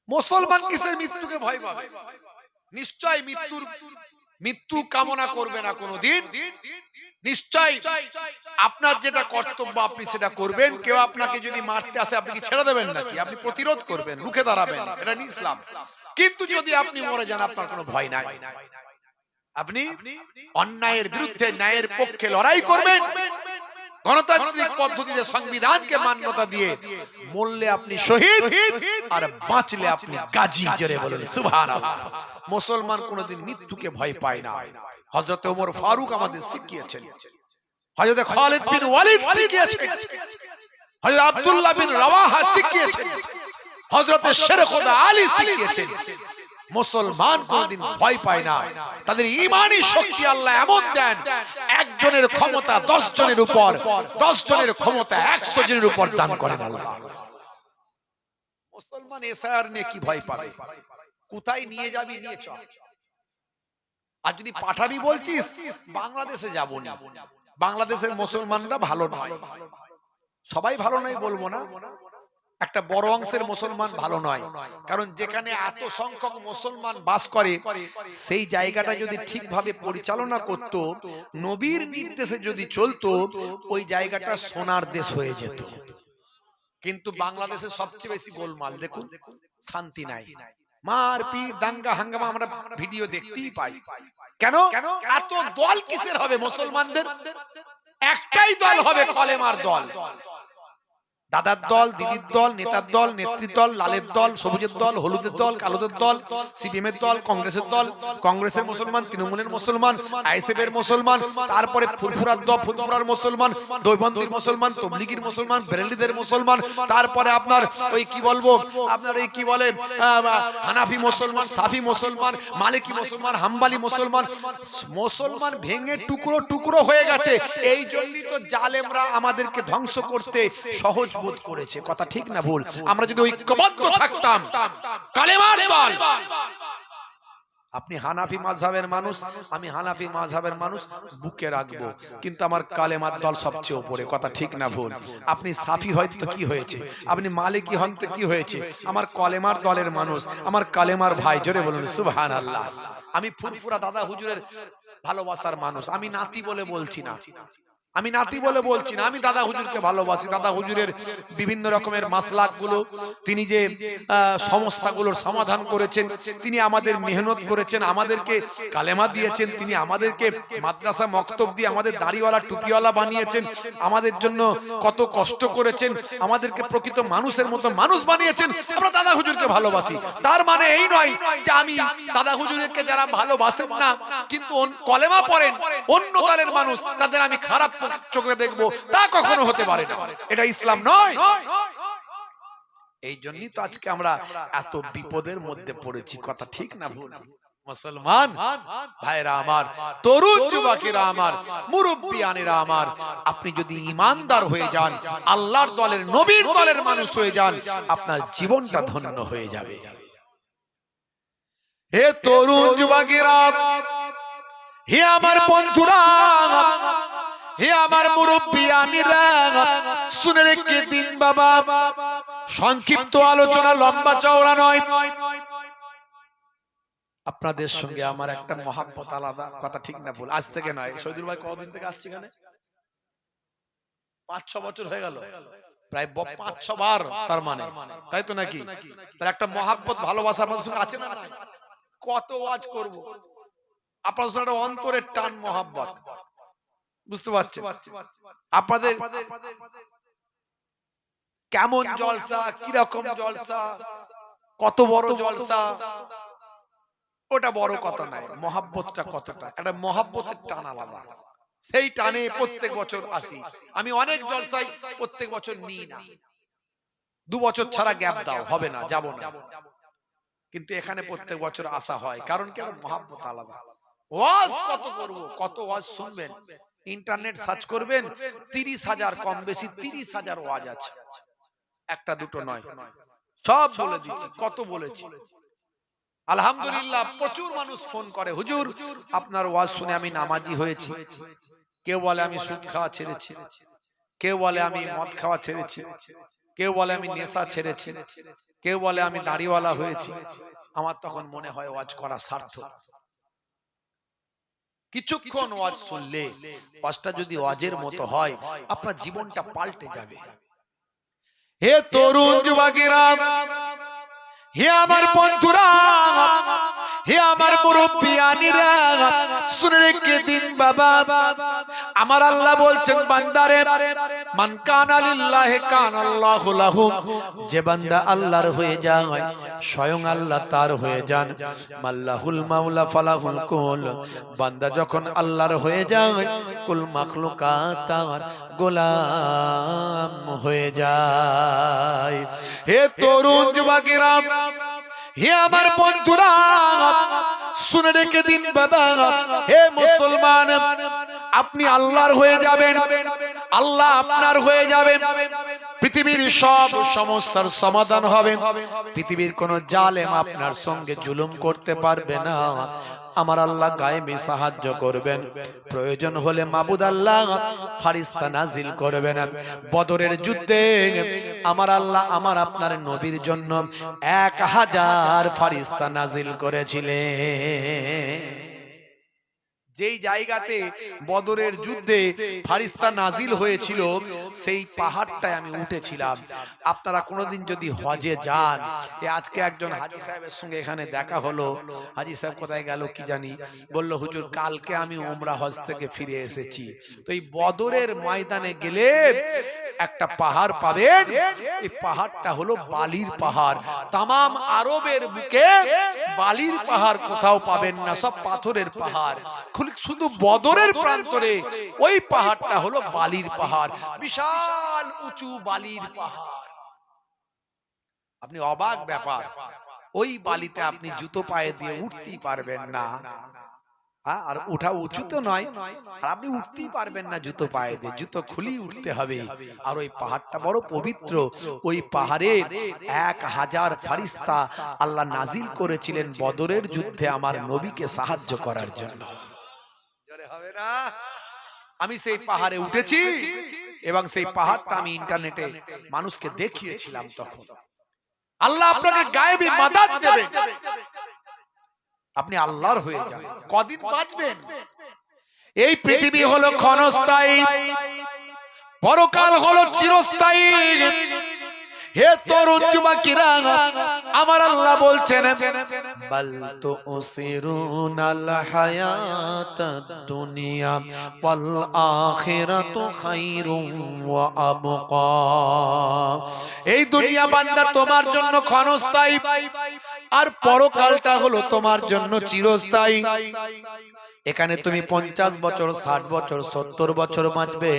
Speaker 1: মুসলমান কিসের মৃত্যুকে ভয় পাবে? নিশ্চয় মৃত্যু কামনা করবে না কোনোদিন। নিশ্চয় আপনার যেটা কর্তব্য আপনি সেটা করবেন। কেউ আপনাকে যদি মারতে আসে, আপনি কি ছেড়ে দেবেন নাকি? আপনি প্রতিরোধ করবেন, রুখে দাঁড়াবেন, এটা নিয়ে ইসলাম। কিন্তু যদি আপনি মরে যান, আপনার কোনো ভয় নাই। আপনি অন্যায়ের বিরুদ্ধে ন্যায়ের পক্ষে লড়াই করবেন, গণতান্ত্রিক পদ্ধতিতে সংবিধানকে মান্যতা দিয়ে মরলে আপনি শহীদ, আর বাঁচলে আপনি গাজী। জোরে বলুন সুবহানাল্লাহ। মুসলমান কোনদিন মৃত্যুকে ভয় পায় না। হযরত ওমর ফারুক আমাদের শিখিয়েছেন, হযরত খালিদ বিন ওয়ালিদ শিখিয়েছেন, হযরত আব্দুল্লাহ বিন রাওয়াহা শিখিয়েছেন, হযরত শের খোদা আলী শিখিয়েছেন। মুসলমান কোনদিন ভয় পায় না। তাদের ঈমানি শক্তি আল্লাহ এমন দেন, একজনের ক্ষমতা 10 জনের উপর, 10 জনের ক্ষমতা 100 জনের উপর দান করেন আল্লাহ। মুসলমান এসআইআর নিয়ে কি ভয় পাবে? কোথায় নিয়ে যাবি, নিয়ে চল। আর যদি পাঠাবি বলছিস, বাংলাদেশে যাব না। বাংলাদেশের মুসলমানরা ভালো নয়, সবাই ভালো নয় বলবো না, একটা বড় অংশের মুসলমান ভালো নয়। কারণ যেখানে এত সংখ্যক মুসলমান বাস করে, সেই জায়গাটা যদি ঠিকভাবে পরিচালনা করত, নবীর নির্দেশে যদি চলতো, ওই জায়গাটা সোনার দেশ হয়ে যেত। কিন্তু বাংলাদেশে সবচেয়ে বেশি গোলমাল। দেখুন, শান্তি নাই, মারপিট, দাঙ্গা হাঙ্গামা আমরা ভিডিও দেখতেই পাই। কেন? এত দল কিসের হবে? মুসলমানদের একটাই দল হবে, কলেমার দল। দাদার দল, দিদির দল, নেতার দল, নেত্রীর দল, লালের দল, সবুজের দল, হলুদের দল, কালোদের দল, সিপিএম এর দল, কংগ্রেসের দল, কংগ্রেসের মুসলমান, তৃণমূলের মুসলমান, আইএসএফ এর মুসলমান, তারপরে ফুরফুরার দল, ফুরফুরার মুসলমান, দেওবন্দির মুসলমান, তবলিগীর মুসলমান, বেরেলিদের মুসলমান, তারপরে আপনার ওই কি বলবো, আপনার এই কি বলে হানাফি মুসলমান, সাফি মুসলমান, মালিকি মুসলমান, হাম্বালি মুসলমান। মুসলমান ভেঙে টুকরো টুকরো হয়ে গেছে। এই জন্যই তো জালেমরা আমাদেরকে ধ্বংস করতে সহজ বোধ করেছে। কথা ঠিক না ভুল? আমরা যদি ঐক্যবদ্ধ থাকতাম, কালেমার দল, আপনি হানাফি মাযহাবের মানুষ, আমি হানাফি মাযহাবের মানুষ, বুকে রাখবো, কিন্তু আমার কালেমার দল সবচেয়ে উপরে। কথা ঠিক না ভুল? আপনি সাফি হয়তো কি হয়েছে, আপনি মালিকি হন তো কি হয়েছে, আমার কলেমার দলের মানুষ, আমার কালেমার ভাই। জোরে বলুন সুবহানাল্লাহ। আমি ফুরফুরা দাদা হুজুরের ভালোবাসার মানুষ। আমি নাতি বলে বলছি না, আমি নাতি বলে বলছি না, আমি দাদা হুজুরকে ভালোবাসি। দাদা হুজুরের বিভিন্ন রকমের মাসলাকগুলো, তিনি যে সমস্যাগুলোর সমাধান করেছেন, তিনি আমাদের মেহনত করেছেন, আমাদেরকে কালেমা দিয়েছেন, তিনি আমাদেরকে মাদ্রাসা মক্তব দিয়ে আমাদের দাড়িওয়ালা টুপিওয়ালা বানিয়েছেন, আমাদের জন্য কত কষ্ট করেছেন, আমাদেরকে প্রকৃত মানুষের মতো মানুষ বানিয়েছেন। আমরা দাদা হুজুরকে ভালোবাসি। তার মানে এই নয় যে আমি দাদা হুজুরকে যারা ভালোবাসেন না কিন্তু কলেমা পড়েন অন্য দলের মানুষ, তাদের আমি খারাপ চোখে দেখবো, তা কখনো হতে পারে না। এটা ইসলাম নয়। এই জন্যই তো আজকে আমরা এত বিপদের মধ্যে পড়েছি, কথা ঠিক না ভুল? মুসলমান ভাইরা আমার, তরুণ যুবকেরা আমার, মুরব্বিয়ানেরা আমার, আপনি যদি ঈমানদার হয়ে যান, আল্লাহর দলের নবীর দলের মানুষ হয়ে যান, আপনার জীবনটা ধন্য হয়ে যাবে। হে তরুণ যুবকেরা, হে আমার বন্ধুরা, হে আমার মুরব্বিয়ানেরা, শুনে রেখে দিন বাবা, সংক্ষিপ্ত আলোচনা, লম্বা চওড়া নয়। আপনাদের সঙ্গে আমার একটা মহাব্বত আলাদা, কথা ঠিক না ভুল? আজ থেকে নয়, শহীদুল ভাই কতদিন থেকে আসছে এখানে? 5-6 বছর হয়ে গেল, প্রায় 5-6 বার, তার মানে তাই তো নাকি? তার একটা মহাব্বত ভালোবাসা আপনাদের সঙ্গে আছে না? কত ওয়াজ করব, আপনাদের সঙ্গে একটা অন্তরের টান মহাব্বত, বুঝতে পারছেন? আপনাদের কেমন জলসা, কিরকম জলসা, কত বড় জলসা, ওটা বড় কথা নয়, মহাব্বতটা কতটা, একটা মহাব্বতের টান আলাদা। সেই টানে প্রত্যেক বছর আসি। আমি অনেক জলসায় প্রত্যেক বছর নিই না, 2 বছর ছাড়া গ্যাপ দাও, হবে না, যাব না, কিন্তু এখানে প্রত্যেক বছর আসা হয়। কারণ কি? আমার মহাব্বত আলাদা। ওয়াজ কত করব, কত ওয়াজ শুনবেন, ইন্টারনেট সার্চ করবেন, 30,000 কম বেশি 30,000 ওয়াজ আছে, একটা দুটো নয়, সব বলে দিচ্ছি, কত বলেছি। আলহামদুলিল্লাহ, প্রচুর মানুষ ফোন করে, হুজুর আপনার ওয়াজ শুনে আমি নামাজি হয়েছি, কেউ বলে আমি সুদ খাওয়া ছেড়েছি, কেউ বলে আমি মদ খাওয়া ছেড়েছি, কেউ বলে আমি নেশা ছেড়েছি, কেউ বলে আমি দাড়িওয়ালা হয়েছি। আমার তখন মনে হয় ওয়াজ করা সার্থক। কিছুক্ষণ ওয়াজ শুনলে, ওয়াজটা যদি ওয়াজের মতো হয়, আপনার জীবনটা পাল্টে যাবে। হে তরুণ যুবকেরা, হে আমার বন্ধুরা, হে আমার মুরব্বিয়ানেরা, শুনে রেখে দিন বাবা, আমার আল্লাহ বলছেন বান্দারে, মান কানা লিল্লাহি কানাল্লাহু লাহু, যে বান্দা আল্লাহর হয়ে যায় স্বয়ং আল্লাহ তার হয়ে যান। মাল্লাহুল মাওলা ফালাহুল কুল, বান্দা যখন আল্লাহর হয়ে যায়, কুল মাখলুকাত তার গোলাম হয়ে যায়। হে তরুণ যুবকেরা, হে আমার বন্ধুরা, শুনে রেখে দিন বাবা, হে মুসলমান, আপনি আল্লাহর হয়ে যাবেন, আল্লাহ আপনার হয়ে যাবেন, পৃথিবীর সব সমস্যার সমাধান হবে, পৃথিবীর কোন জালেম আপনার সঙ্গে জুলুম করতে পারবে না। আমার আল্লাহ গায়েবে সাহায্য করবেন, প্রয়োজন হলে মাবুদ আল্লাহ ফারিস্তা নাজিল করবেন। বদরের যুদ্ধে আমার আল্লাহ আমার আপনার নবীর জন্য 1000 ফারিস্তা নাজিল করেছিলেন। যেই জায়গাতে বদরের যুদ্ধে ফারিস্তা নাজিল হয়েছিল, সেই পাহাড়টায় আমি উঠেছিলাম। আপনারা কোনোদিন যদি হজে যান, আজকে একজন হাজী সাহেবের সঙ্গে এখানে দেখা হলো, হাজী সাহেব কোথায় গেল কি জানি, বলল হুজুর কালকে আমি উমরা হজ থেকে ফিরে এসেছি। তো এই বদরের ময়দানে গেলে একটা পাহাড় পাবেন, এই পাহাড়টা হলো বালির পাহাড়। তামাম আরবের বুকে বালির পাহাড় কোথাও পাবেন না, সব পাথরের পাহাড়। শুধু বদরের প্রান্তরে ওই পাহাড়টা হলো বালির পাহাড়, বিশাল উঁচু বালির পাহাড়। আপনি অবাক ব্যাপার, ওই বালিতে আপনি জুতো পায়ে দিয়ে উঠতেই পারবেন না, আর ওঠা উঁচু তো নয়, আর আপনি উঠতেই পারবেন না জুতো পায়ে দিয়ে, জুতো খুলেই উঠতে হবে। আর ওই পাহাড়টা বড় পবিত্র, ওই পাহাড়ে 1000 ফারিস্তা আল্লাহ নাজিল করেছিলেন বদরের যুদ্ধে আমার নবীকে সাহায্য করার জন্য। হবে না, আমি সেই পাহাড়ে উঠেছি এবং সেই পাহাড়টা আমি ইন্টারনেটে মানুষকে দেখিয়েছিলাম। তখন আল্লাহ আপনাকে গায়েবী মাদাদ দেবে, আপনি আল্লাহর হয়ে যান। কদিন বাঁচবেন? এই পৃথিবী হলো ক্ষণস্থায়ী, পরকাল হলো চিরস্থায়ী। হে তরুণ যুবকেরা, আমার আল্লাহ বলছেন বাল তুসিরুনাল হায়াতাদ দুনিয়া ওয়াল আখিরাতু খায়রুম ওয়া আবকা। এই দুনিয়া বান্দা তোমার জন্য ক্ষণস্থায়ী, আর পরকালটা হলো তোমার জন্য চিরস্থায়ী। এখানে তুমি 50 বছর, 60 বছর, 70 বছর বাঁচবে,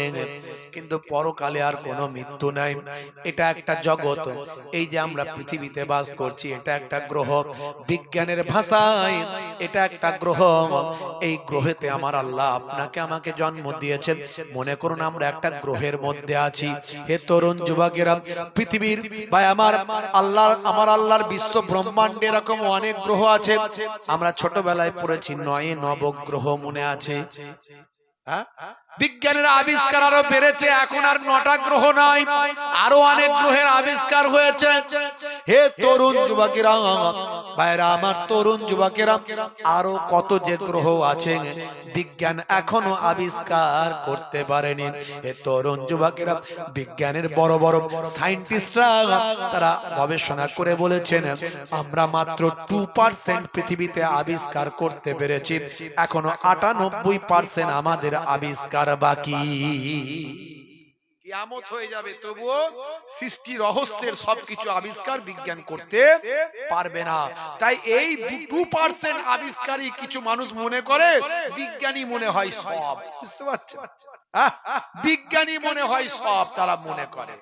Speaker 1: কিন্তু পরকালে আর কোনো মৃত্যু নাই। এটা একটা জগৎ, এই যে আমরা পৃথিবীতে বাস করছি এটা একটা গ্রহ, বিজ্ঞানের ভাষায় এটা একটা গ্রহ। এই গ্রহেতে আমার আল্লাহ আপনাকে আমাকে জন্ম দিয়েছেন। মনে করুন আমরা একটা গ্রহের মধ্যে আছি। হে তরুণ যুবকেরা, পৃথিবীর বা আমার আল্লাহর বিশ্ব ব্রহ্মাণ্ডে এরকম অনেক গ্রহ আছে। আমরা ছোটবেলায় পড়েছি 9 নবগ্রহ, মনে আছে? বিজ্ঞানের আবিষ্কার আরো বেড়েছে, এখন আর 9টা গ্রহ নয়, আরো অনেক গ্রহের আবিষ্কার হয়েছে। হে তরুণ যুবকেরা, ভাইরা আমার তরুণ যুবকেরা, আরো কত যে গ্রহ আছে বিজ্ঞান এখনো আবিষ্কার করতে পারেনি। হে তরুণ যুবকেরা, বিজ্ঞানের বড় বড় সায়েন্টিস্টরা তারা গবেষণা করে বলেছেন আমরা মাত্র 2% পৃথিবীতে আবিষ্কার করতে পেরেছি, এখনো 98% আমাদের আবিষ্কার বাকি। কিয়ামত হয়ে যাবে তবুও সৃষ্টি রহস্যের সবকিছু আবিষ্কার বিজ্ঞান করতে পারবে না। তাই এই 2% আবিষ্কারই কিছু মানুষ মনে করে বিজ্ঞানী মনে হয় সব। বুঝতে পারছেন? বিজ্ঞানী মনে হয় সব, তারা মনে করে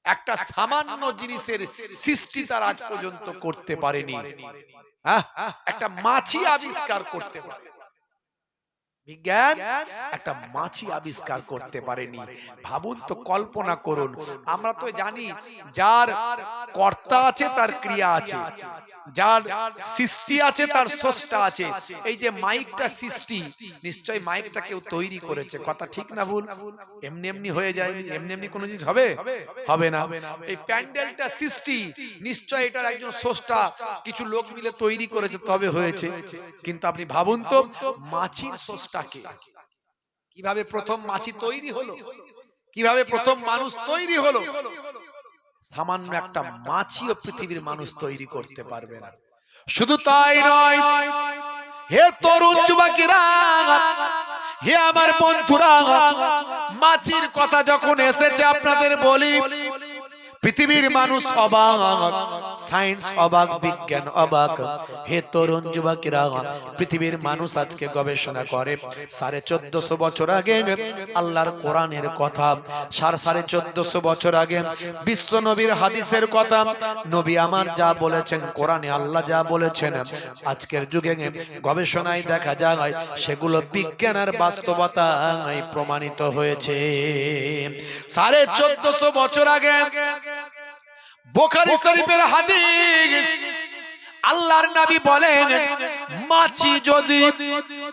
Speaker 1: একটা সামান্য জিনিসের সৃষ্টি তারা আজ পর্যন্ত করতে পারেনি। একটা মাছি আবিষ্কার করতে পারে, বিজ্ঞান একটা মাছি আবিষ্কার করতে পারেনি। ভাবুন তো, কল্পনা করুন। আমরা তো জানি যার কর্তা আছে তার ক্রিয়া আছে, যার সৃষ্টি আছে তার স্রষ্টা আছে। এই যে মাইকটা সৃষ্টি, নিশ্চয়ই মাইকটা কেউ তৈরি করেছে, কথা ঠিক না ভুল? এমনি এমনি হয়ে যায়, এমনি এমনি কোনো জিনিস হবে? হবে না। এই প্যান্ডেলটা সৃষ্টি, নিশ্চয়ই এটার একজন স্রষ্টা কিছু লোক মিলে তৈরি করেছে তবে হয়েছে। কিন্তু আপনি ভাবুন তো, মাছির স্রষ্টা কিভাবে প্রথম মাছি তৈরি হলো, কিভাবে প্রথম মানুষ তৈরি হলো? সামান্য একটা মাছিও পৃথিবীর মানুষ তৈরি করতে পারবে না। শুধু তাই নয়, হে তরুণ যুবকেরা, হে আমার বন্ধুরা, মাছির কথা যখন এসেছে আপনাদের বলি, পৃথিবীর মানুষ অবাক, সায়েন্স অবাক, বিজ্ঞান অবাক। হে তরুণ যুবকেরা, পৃথিবীর মানুষ আজকে গবেষণা করে 1450 বছর আগে আল্লাহর কোরআনের কথা, 1450 বছর আগে বিশ্ব নবীর হাদিসের কথা, নবী আমার যা বলেছেন, কোরআনে আল্লাহ যা বলেছেন, আজকের যুগে গবেষণায় দেখা যায় সেগুলো বিজ্ঞানের বাস্তবতায় প্রমাণিত হয়েছে। 1450 বছর আগে বুখারী শরীফের হাদিস, আল্লাহর নবী বলেন মাছি যদি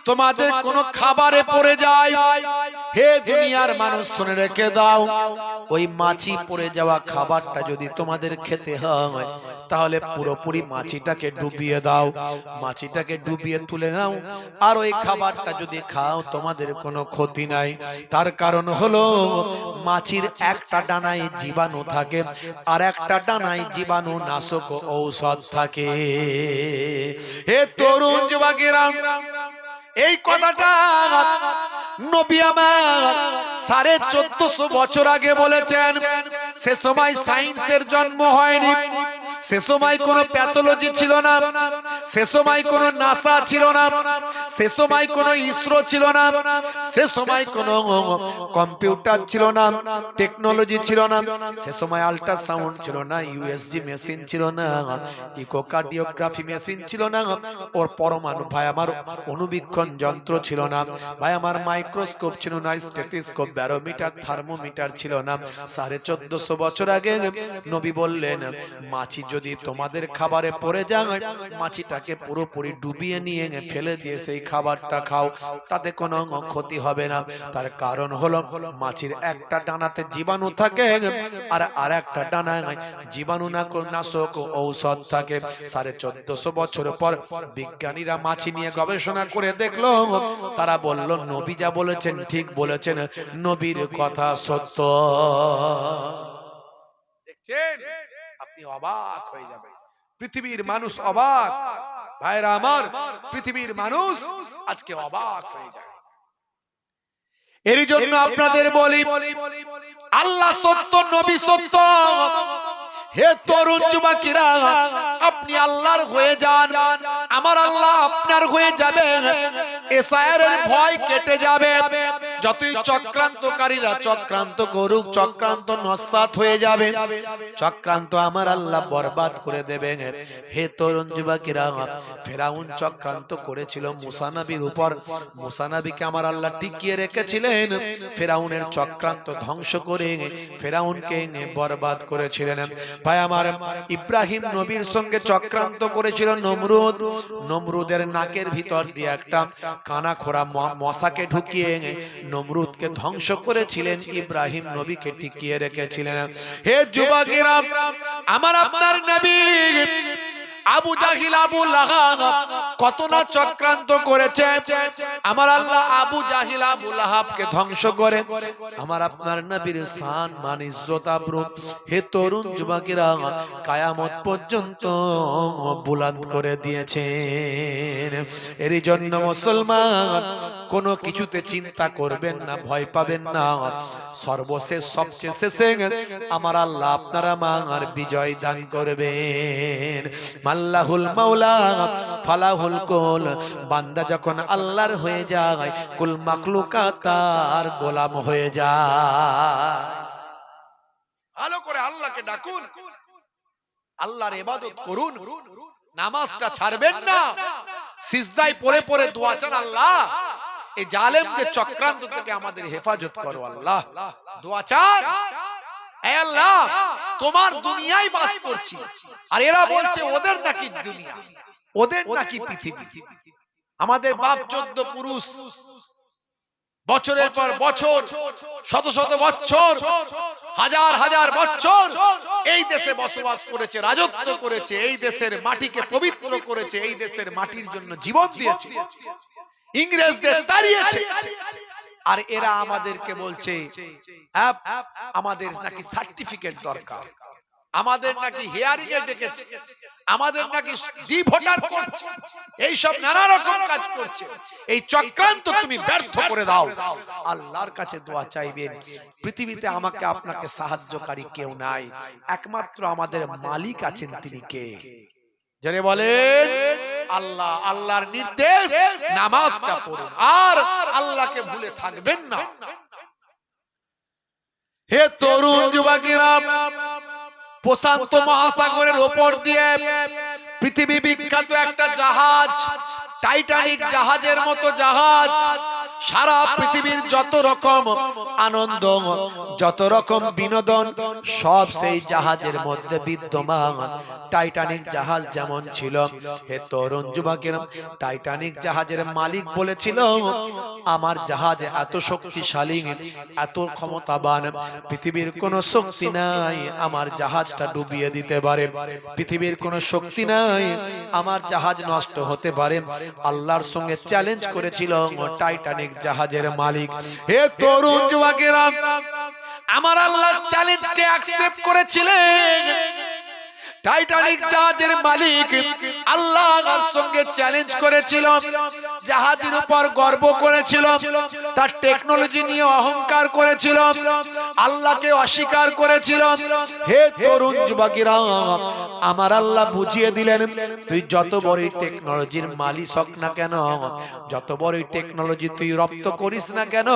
Speaker 1: তোমাদের কোন খাবারে পড়ে যায়, হে দুনিয়ার মানুষ শুনে রেখে দাও, ওই মাছি পড়ে যাওয়া খাবারটা যদি তোমাদের খেতে হয় তাহলে পুরোপুরি মাছিটাকে ডুবিয়ে দাও, মাছিটাকে ডুবিয়ে তুলে নাও, আর ওই খাবারটা যদি খাও তোমাদের কোনো ক্ষতি নাই। তার কারণ হলো মাছির একটা ডানায় জীবাণু থাকে আর একটা ডানায় জীবাণু নাশক ঔষধ থাকে। হে তরুণ যুবকেরা, এই কথাটা নবী আমার 1450 বছর আগে বলেছেন। সে সময় সায়েন্সের জন্ম হয়নি, সে সময় কোনো প্যাথোলজি ছিল না, সে সময় কোনো নাসা ছিল না, সে সময় কোনো ইসরো ছিল না, সে সময় কোনো কম্পিউটার ছিল না, টেকনোলজি ছিল না, সে সময় আল্ট্রাসাউন্ড ছিল না, ইউএসজি মেশিন ছিল না, ইকোকার্ডিওগ্রাফি মেশিন ছিল না, ওর পরমাণু ভাই আমার অনুবীক্ষণ যন্ত্র ছিল না, ভাই আমার মাইক্রোস্কোপ ছিল না, স্টেথোস্কোপ, ব্যারোমিটার, থার্মোমিটার ছিল না। 1450 বছর আগে নবী বললেন মাছি যদি তোমাদের খাবারে পড়ে যায়, মাছিটাকে পুরোপুরি ডুবিয়ে নিয়ে ফেলে দিয়ে সেই খাবারটা খাও, তাতে কোনো ক্ষতি হবে না। তার কারণ হলো মাছির একটা ডানাতে জীবাণু থাকে আর আরেকটা ডানায় জীবাণু নাশক ঔষধ থাকে। 1450 বছর পর বিজ্ঞানীরা মাছি নিয়ে গবেষণা করে দেখলো, তারা বলল নবী যা বলেছেন ঠিক বলেছেন, নবীর কথা সত্য। দেখছেন, আপনি অবাক হয়ে যাবেন, পৃথিবীর মানুষ অবাক। ভাইরা আমার, পৃথিবীর মানুষ আজকে অবাক হয়ে যায়। এরই জন্য আপনাদের বলি আল্লাহ সত্য, নবী সত্য। হে তরুণ যুবকেরা, আপনি আল্লাহর হয়ে যান, আমার আল্লাহ আপনার হয়ে যাবে, এসআইআরের ভয় কেটে যাবে। যতই চক্রান্তকারীরা চক্রান্ত করুক, চক্রান্ত নস্যাৎ হয়ে যাবে, চক্রান্ত আমার আল্লাহ বরবাদ করে দেবেন। হে তরুণ যুবকেরা, ফেরাউন চক্রান্ত করেছিল মুসা নবীর উপর, মুসা নবীকে আমার আল্লাহ টিকিয়ে রেখেছিলেন, ফেরাউনের চক্রান্ত ধ্বংস করে ফেরাউনকে বরবাদ করেছিলেন। ভাই আমার, ইব্রাহিম নবীর সঙ্গে চক্রান্ত করেছিল নমরুদ, নমরুদের নাকের ভিতর দিয়ে একটা কানা খোরা মশাকে ঢুকিয়ে নমরুদকে ধ্বংস করেছিলেন, ইব্রাহিম নবীকে টিকিয়ে রেখেছিলেন। হে যুবকেরা, আমার আপনার নবী আবু জাহিল, আবু লাহাব কত না চক্রান্ত করেছে, আমার আল্লাহ আবু জাহিল, আবু লাহাবকে ধ্বংস করে আমার আপনার নবীর শান মান ইজ্জত আবরু হে তরুণ যুবকেরা কিয়ামত পর্যন্ত বুলন্দ করে দিয়েছেন। এর জন্য মুসলমান কোনো কিছুতে চিন্তা করবেন না, ভয় পাবেন না। সর্বশেষ সবচেয়ে শেষে আমার আল্লাহ আপনারা আমার বিজয় দান করবেন। আল্লাহুল মাওলা ফালাহুল কুল, বান্দা যখন আল্লাহর হয়ে যায় কুল মাখলুকাত তার গোলাম হয়ে যায়। ভালো করে আল্লাহকে ডাকুন, আল্লাহর ইবাদত করুন, নামাজটা ছাড়বেন না, সিজদায় পড়ে পড়ে দোয়া চান, আল্লাহ এই জালেমদের চক্রান্ত থেকে আমাদের হেফাজত করো। আল্লাহ দোয়া চান, হে আল্লাহ তোমার দুনিয়ায় বাস করছি, আর এরা বলছে ওদের নাকি দুনিয়া, ওদের নাকি পৃথিবী। আমাদের বাপ 14 পুরুষ বছরের পর বছর, শত শত বছর, হাজার হাজার বছর এই দেশে বসবাস করেছে, রাজত্ব করেছে, এই দেশের মাটিকে পবিত্র করেছে, এই দেশের মাটির জন্য জীবন দিয়েছে, ইংরেজদের তাড়িয়েছে। আর এরা আমাদেরকে বলছে আমাদের নাকি সার্টিফিকেট দরকার, আমাদের নাকি হিয়ারিং এ ডেকেছে, আমাদের নাকি ডি ভোটার করছে, এই সব নানা রকম কাজ করছে। এই চক্রান্ত তুমি ব্যর্থ করে দাও। আল্লাহর কাছে দোয়া চাইবেন। পৃথিবীতে আমাকে আপনাকে সাহায্যকারী কেউ নাই, একমাত্র আমাদের মালিক আছেন। তিনি কে? যারা বলেন আল্লাহ। আল্লাহর নির্দেশ নামাজটা পড়ুন, আর আল্লাহকে ভুলে থাকবেন না। হে তরুণ যুবকেরা, প্রশান্ত মহাসাগরের উপর দিয়ে পৃথিবী বিখ্যাত একটা জাহাজ, টাইটানিক জাহাজের মতো জাহাজ, সারা পৃথিবীর যত রকম আনন্দ, যত রকম বিনোদন সব সেই জাহাজের মধ্যে বিদ্যমান। টাইটানিক জাহাজ যেমন ছিল, হে তরুণ যুবকেরা, টাইটানিক জাহাজের মালিক বলেছিল আমার জাহাজ এত শক্তিশালী, এত ক্ষমতাবান, পৃথিবীর কোনো শক্তি নাই আমার জাহাজটা ডুবিয়ে দিতে পারে, পৃথিবীর কোনো শক্তি নাই আমার জাহাজ নষ্ট হতে পারে। আল্লাহর সঙ্গে চ্যালেঞ্জ করেছিল টাইটানিক জাহাজের মালিক। হে তরুণ যুবকেরা, আমার আল্লাহ চ্যালেঞ্জকে অ্যাকসেপ্ট করেছিলেন। টাইটানিক জাহাজের মালিক আল্লাহর সঙ্গে চ্যালেঞ্জ করেছিল, জাহাজের উপর গর্ব করেছিল, তার টেকনোলজি নিয়ে অহংকার করেছিল, আল্লাহকে অস্বীকার করেছিল। হে তরুণ যুবকেরা, আমার আল্লাহ বুঝিয়ে দিলেন তুই যত বড়ই টেকনোলজির মালিক হক না কেন, যত বড়ই টেকনোলজি তুই রপ্ত করিস না কেন,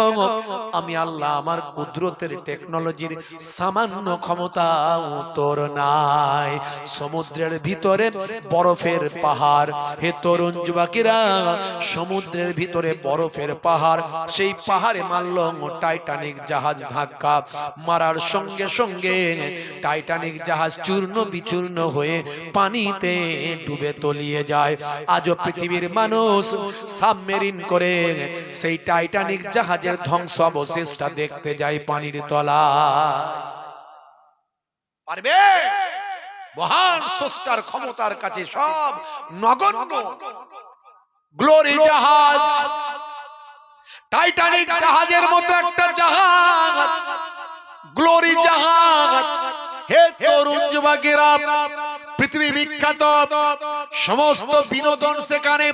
Speaker 1: আমি আল্লাহ আমার কুদরতের টেকনোলজির সামান্য ক্ষমতা তোর নাই। সমুদ্রের ভিতরে বরফের পাহাড়, হে তরুণ যুবকেরা, সমুদ্রের ভিতরে বরফের পাহাড়, সেই পাহাড়ে মারল টাইটানিক জাহাজ ধাক্কা মারার সঙ্গে সঙ্গে টাইটানিক জাহাজ চূর্ণ বিচূর্ণ হয়ে পানিতে ডুবে তলিয়ে যায়। আজও পৃথিবীর মানুষ সাবমেরিন করে সেই টাইটানিক জাহাজের ধ্বংস অবশেষটা দেখতে যায় পানির তলায়। পারবে? মহান স্রষ্টার ক্ষমতার কাছে সব নগণ্য। গ্লোরি জাহাজ, টাইটানিক জাহাজের মতো একটা জাহাজ, গ্লোরি জাহাজ। হে তরুণ যুবকেরা, পৃথিবী বিখ্যাত সমস্ত বিনোদন সেখানে,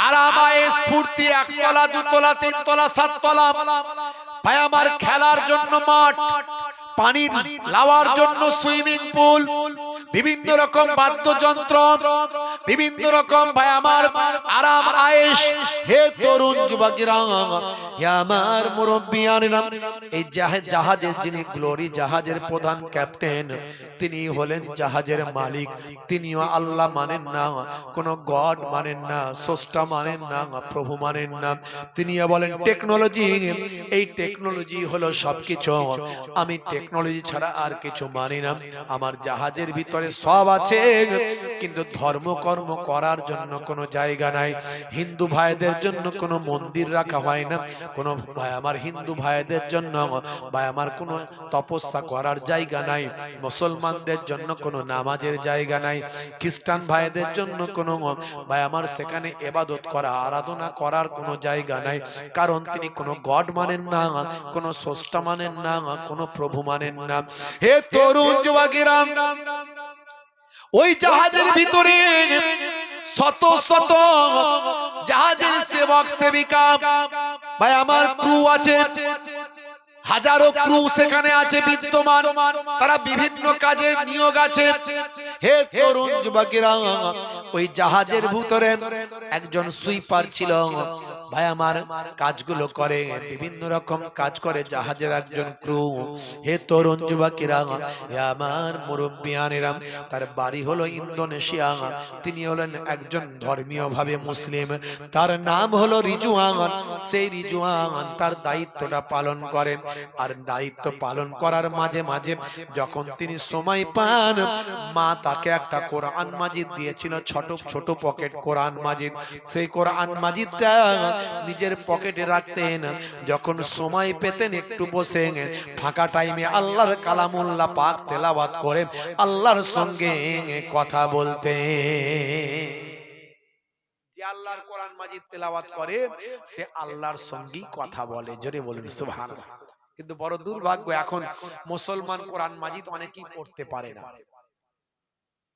Speaker 1: আরামায়ে স্ফূর্তি, 1 তলা 2 তলা 3 তলা 7 তলা, ভাই আমার খেলার জন্য মাঠ, পানির লাওয়ার জন্য সুইমিং পুল, বিভিন্ন রকম বাদ্যযন্ত্র, বিভিন্ন রকম ভাই আমার আরাম আয়েশ। হে তরুণ যুবকেরা, হে আমার মুরব্বিয়ানেরা, এই জাহাজের যিনি গ্লোরি জাহাজের প্রধান ক্যাপ্টেন, তিনি হলেন জাহাজের মালিক। তিনিও আল্লাহ মানেন না, কোন গড মানেন না, স্রষ্টা মানেন না, প্রভু মানেন না। তিনি বলেন টেকনোলজি, এই টেকনোলজি হলো সবকিছু, আমি টেকনোলজি ছাড়া আর কিছু মানি না। আমার জাহাজের ভিতরে সব আছে, কিন্তু ধর্মকর্ম করার জন্য কোনো জায়গা নাই। হিন্দু ভাইদের জন্য কোনো মন্দির রাখা হয় না, কোনো ভাই আমার হিন্দু ভাইদের জন্য ভাই আমার কোনো তপস্যা করার জায়গা নাই, মুসলমানদের জন্য কোনো নামাজের জায়গা নাই, খ্রিস্টান ভাইদের জন্য কোনো ভাই আমার সেখানে ইবাদত করা আরাধনা করার কোনো জায়গা নাই। কারণ তিনি কোনো গড মানেন না, কোনো স্রষ্টা মানেন না, কোনো প্রভু মানেন না। হে তরুণ যুবকেরা, ওই জাহাজের ভিতরে শত শত জাহাজের সেবক সেবিকা ভাই আমার ক্রু আছে, হাজারো ক্রু সেখানে আছে বিদ্যমান, তারা বিভিন্ন কাজের নিয়োগ আছে। হে তরুণ যুবকেরা, ওই জাহাজের ভিতরে একজন সুইপার ছিল ভাই আমার, কাজগুলো করে, বিভিন্ন রকম কাজ করে জাহাজের একজন ক্রু। হে তরুণ যুবকেরা, হে আমার মুরব্বিয়ানেরা, তার বাড়ি হলো ইন্দোনেশিয়া। তিনি হলেন একজন ধর্মীয় ভাবে মুসলিম, তার নাম হলো রিজওয়ান। সেই রিজওয়ান তার দায়িত্বটা পালন করেন, আর দায়িত্ব পালন করার মাঝে মাঝে যখন তিনি সময় পান, মা তাকে একটা কোরআন মাজিদ দিয়েছিল, ছোট ছোট পকেট কোরআন মাজিদ। সেই কোরআন মাজিদটা নিজের পকেটে রাখতেন, যখন সময় পেতেন একটু বসে ফাঁকা টাইমে আল্লাহর কালামুল্লাহ পাক তেলাওয়াত করে আল্লাহর সঙ্গে কথা বলতে। যে আল্লাহর কোরআন মাজিদ তেলাওয়াত করে সে আল্লাহর সঙ্গেই কথা বলে। জোরে বলুন সুবহানাল্লাহ। কিন্তু বড় দুর্ভাগ্য, এখন মুসলমান কোরআন মাজিদ অনেকেই পড়তে পারে না।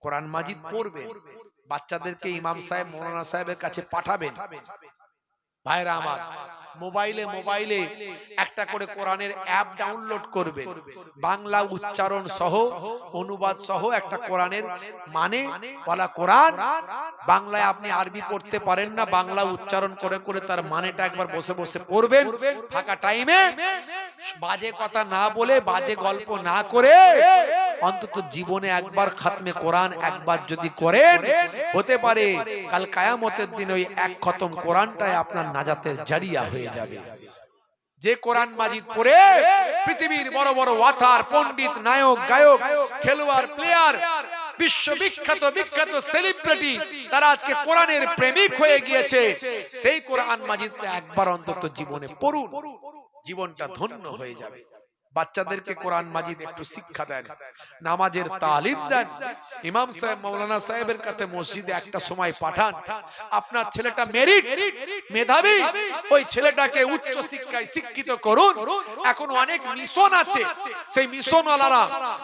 Speaker 1: কোরআন মাজিদ পড়বেন, বাচ্চাদেরকে ইমাম সাহেব মৌলানা সাহেবের কাছে পাঠাবেন। ভাইরা আমার, মোবাইলে একটা করে কোরআনের অ্যাপ ডাউনলোড করবেন, বাংলা উচ্চারণ সহ অনুবাদ সহ একটা কোরআনের মানে বলা কোরআন। বাংলায় আপনি আরবি পড়তে পারেন না, বাংলা উচ্চারণ করে করে তার মানেটা একবার বসে বসে পড়বেন ফাঁকা টাইমে। বাজে কথা না বলে, বাজে গল্প না করে, অন্তত জীবনে একবার খাতমে কোরআন একবার যদি করেন, হতে পারে কাল কিয়ামতের দিন ওই এক খতম কোরআনটাই আপনার নাজাতের জারিয়া হয়ে যাবে। যে কোরআন মাজিদ পড়ে পৃথিবীর বড় বড় ওয়াথার পণ্ডিত, নায়ক, গায়ক, খেলোয়াড়, প্লেয়ার, বিশ্ববিখ্যাত বিখ্যাত সেলিব্রিটি, তারা আজকে কোরআনের প্রেমিক হয়ে গিয়েছে। সেই কোরআন মাজিদটা একবার অন্তত জীবনে পড়ুন, জীবনটা ধন্য হয়ে যাবে। বাচ্চাদেরকে কোরআন মাজিদ একটু শিক্ষা দেন, নামাজের তালিম দেন। ইমাম সাহেব মাওলানা সাহেবের কাছে মসজিদে একটা সময় পাঠান। আপনার ছেলেটা মেরিট, মেধাবী, ওই ছেলেটাকে উচ্চ শিক্ষায় শিক্ষিত করুন। এখন অনেক মিশন আছে, সেই মিশনওয়ালারা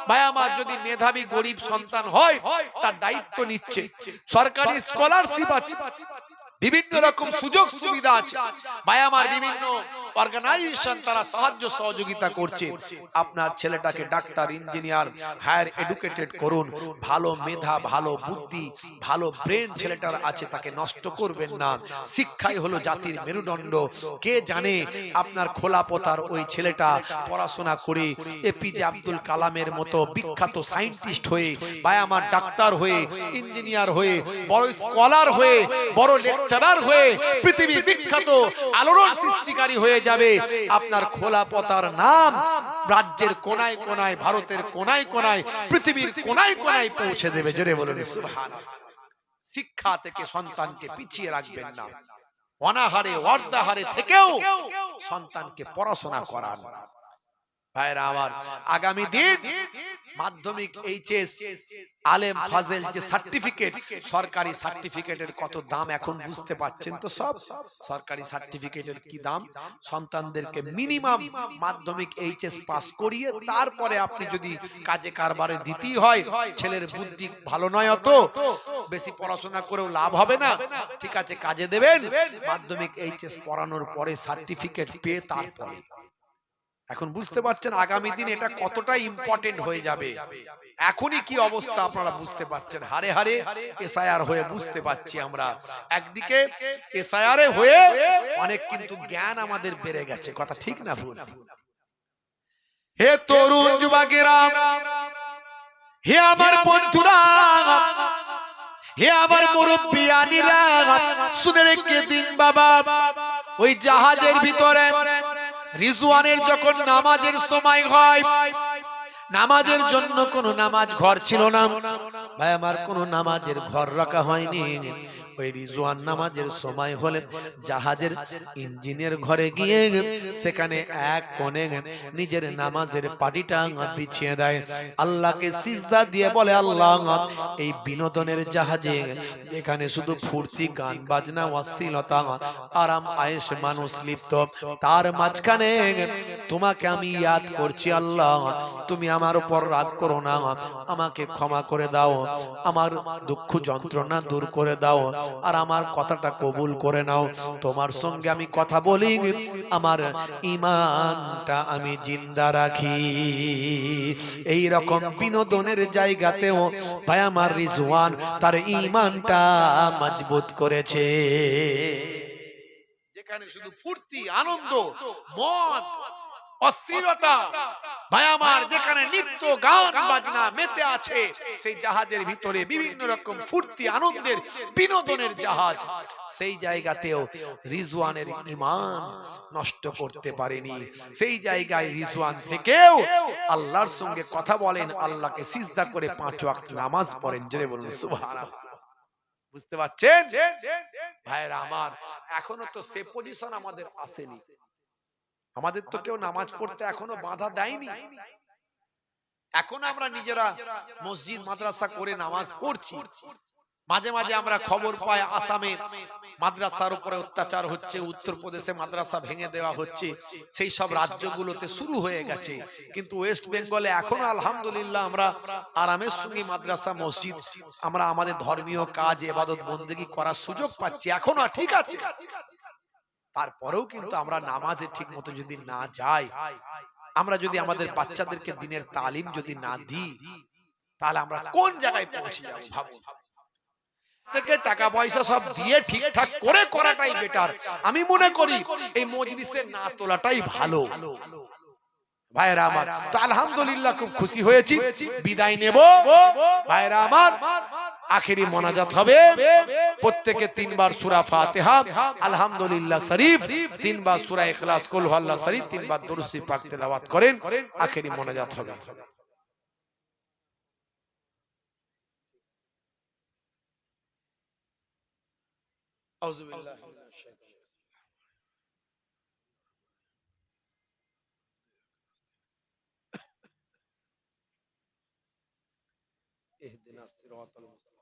Speaker 1: ভাই আমার যদি মেধাবী গরিব সন্তান হয় তার দায়িত্ব নিচ্ছে। সরকারি স্কলারশিপ আছে, বিভিন্ন রকম সুযোগ সুবিধা আছে ভাই আমার, বিভিন্ন অর্গানাইজেশন তারা সাহায্য সহযোগিতা করছে। আপনার ছেলেটাকে ডাক্তার, ইঞ্জিনিয়ার, হায়ার এডুকেটেড করুন। ভালো মেধা, ভালো বুদ্ধি, ভালো ব্রেন ছেলেটার আছে, তাকে নষ্ট করবেন না। শিক্ষাই হলো জাতির মেরুদণ্ড। কে জানে আপনার খোলাপতার ওই ছেলেটা পড়াশোনা করে এপিজে আব্দুল কালামের মতো বিখ্যাত সায়েন্টিস্ট হয়ে ভাই আমার, ডাক্তার হয়ে, ইঞ্জিনিয়ার হয়ে, বড় স্কলার হয়ে, বড় লেকচারার হয়ে, পৃথিবীর বিখ্যাত আলোড়ন সৃষ্টিকারী হয়ে যাবে। আপনার খোলাপতার নাম রাজ্যের কোনায় কোনায়, ভারতের কোনায় কোনায়, পৃথিবীর কোনায় কোনায় পৌঁছে দেবে। জোরে বলুন সুবহানাল্লাহ। শিক্ষা থেকে সন্তানকে পিছিয়ে রাখবেন না। অনাহারে অর্ধাহারে থেকেও সন্তানকে পড়াশোনা করান। ভাইরা আমার, আগামী দিন মাধ্যমিক, এইচএস, আলেম ফাজেল যে সার্টিফিকেট, সরকারি সার্টিফিকেটের কত দাম এখন বুঝতে পাচ্ছেন তো। সব সরকারি সার্টিফিকেটের কি দাম। সন্তানদেরকে মিনিমাম মাধ্যমিক, এইচএস পাস করিয়ে তারপরে আপনি যদি কাজে কারবারে দিতেই হয়, ছেলের বুদ্ধি ভালো নয়, অত বেশি পড়াশোনা করেও লাভ হবে না, ঠিক আছে কাজে দেবেন। মাধ্যমিক, এইচএস পড়ানোর পরে সার্টিফিকেট পেয়ে তারপরে এখন বুঝতে পারছেন আগামী দিন এটা কতটা ইম্পর্টেন্ট হয়ে যাবে। এখনই কি অবস্থা আপনারা বুঝতে পারছেন, হারে হারে এসআইআর হয়ে বুঝতে পাচ্ছি আমরা। একদিকে এসআইআর হয়ে অনেক কিন্তু জ্ঞান আমাদের বেড়ে গেছে, কথা ঠিক না ভুল? হে তরুণ যুবকেরা, হে আমার বন্ধুরা, হে আমার মুরব্বিয়ানিরা, শুনে রেখে দিন বাবা, ওই জাহাজের ভিতরে রিজওয়ানের যখন নামাজের সময় হয়, নামাজের জন্য কোন নামাজ ঘর ছিল না ভাই আমার, কোন নামাজের ঘর রাখা হয়নি। ওই রিজওয়ান নামাজের সময় হলে জাহাজের ইঞ্জিনের ঘরে গিয়ে সেখানে এক কোণে নিজের নামাজের পাটিটা বিছিয়ে দেয়, আল্লাহকে সিজদা দিয়ে বলে, আল্লাহ এই বিনোদনের জাহাজে এখানে শুধু ফুর্তি, গান বাজনা, অশ্লীলতা, আরাম আয়েশ মানুষ লিপ্ত, তার মাঝখানে তোমাকে আমি ইয়াদ করছি, আল্লাহ তুমি আমার উপর রাগ করো না, আমাকে ক্ষমা করে দাও, আমার দুঃখ যন্ত্রণা দূর করে দাও, আর আমার কথাটা কবুল করে নাও, তোমার সঙ্গে আমি কথা বলি, আমার ঈমানটা আমি জিন্দা রাখি। এই রকম বিনোদনের জায়গাতেও ভাই আমার রিজওয়ান তার ঈমানটা মজবুত করেছে। যেখানে শুধু ফুর্তি, আনন্দ, মদ, অস্থিরতা, ভাই আমার যেখানে নিত্য গান বাজনা মেতে আছে, সেই জাহাজের ভিতরে বিভিন্ন রকম ফুর্তি, আনন্দের, বিনোদনের জাহাজ, সেই জায়গাতেও রিজওয়ানের ঈমান নষ্ট করতে পারেনি। সেই জায়গায় রিজওয়ান থেকেও আল্লাহর সঙ্গে কথা বলেন, আল্লাহকে সিজদা করে 5 ওয়াক্ত নামাজ পড়েন, জোরে বলুন সুবহানাল্লাহ। বুঝতে পারছেন ভাইরা আমার? এখনো তো সে পজিশন আমাদের আসেনি, আমাদের তো কেউ নামাজ পড়তে এখনো বাধা দেয়নি। এখন আমরা নিজেরা মসজিদ মাদ্রাসা করে নামাজ পড়ছি। মাঝে মাঝে আমরা খবর পাই আসামে মাদ্রাসার উপরে অত্যাচার হচ্ছে, উত্তরপ্রদেশে মাদ্রাসা ভেঙে দেওয়া হচ্ছে, সেই সব রাজ্যগুলোতে শুরু হয়ে গেছে। কিন্তু ওয়েস্ট বেঙ্গলে এখনো আলহামদুলিল্লাহ আমরা আরামের সঙ্গে মাদ্রাসা, মসজিদ, আমরা আমাদের ধর্মীয় কাজ, ইবাদত বন্দেগী করার সুযোগ পাচ্ছি এখনো, ঠিক আছে। তারপরেও কিন্তু আমরা নামাজে ঠিক মতো যদি না যাই, আমরা যদি আমাদের বাচ্চাদেরকে দিনের তালিম যদি না দিই, তাহলে আমরা কোন জায়গায় পৌঁছে যাবো ভাবুন। থেকে টাকা পয়সা সব দিয়ে ঠিকঠাক করে করাটাই বেটার। আমি মনে করি এই মজলিসে না তোলাটাই ভালো। ভাইরা আমার, তো আলহামদুলিল্লাহ খুব খুশি হয়েছি। বিদায় নেব ভাইরা আমার। আখেরি মোনাজাত হবে, প্রত্যেকে 3 বার সূরা ফাতিহা, আলহামদুলিল্লাহ শরীফ, 3 বার সূরা ইখলাস, কুল হুয়াল্লাহ শরীফ, 3 বার দুরূদ শরীফ পাক তেলাওয়াত করেন, আখেরি মোনাজাত হবে। আউযু বিল্লাহি মিনাশ শাইতানির রাজিম। ইহদিনাস সিরাতাল মুস্তাকিম।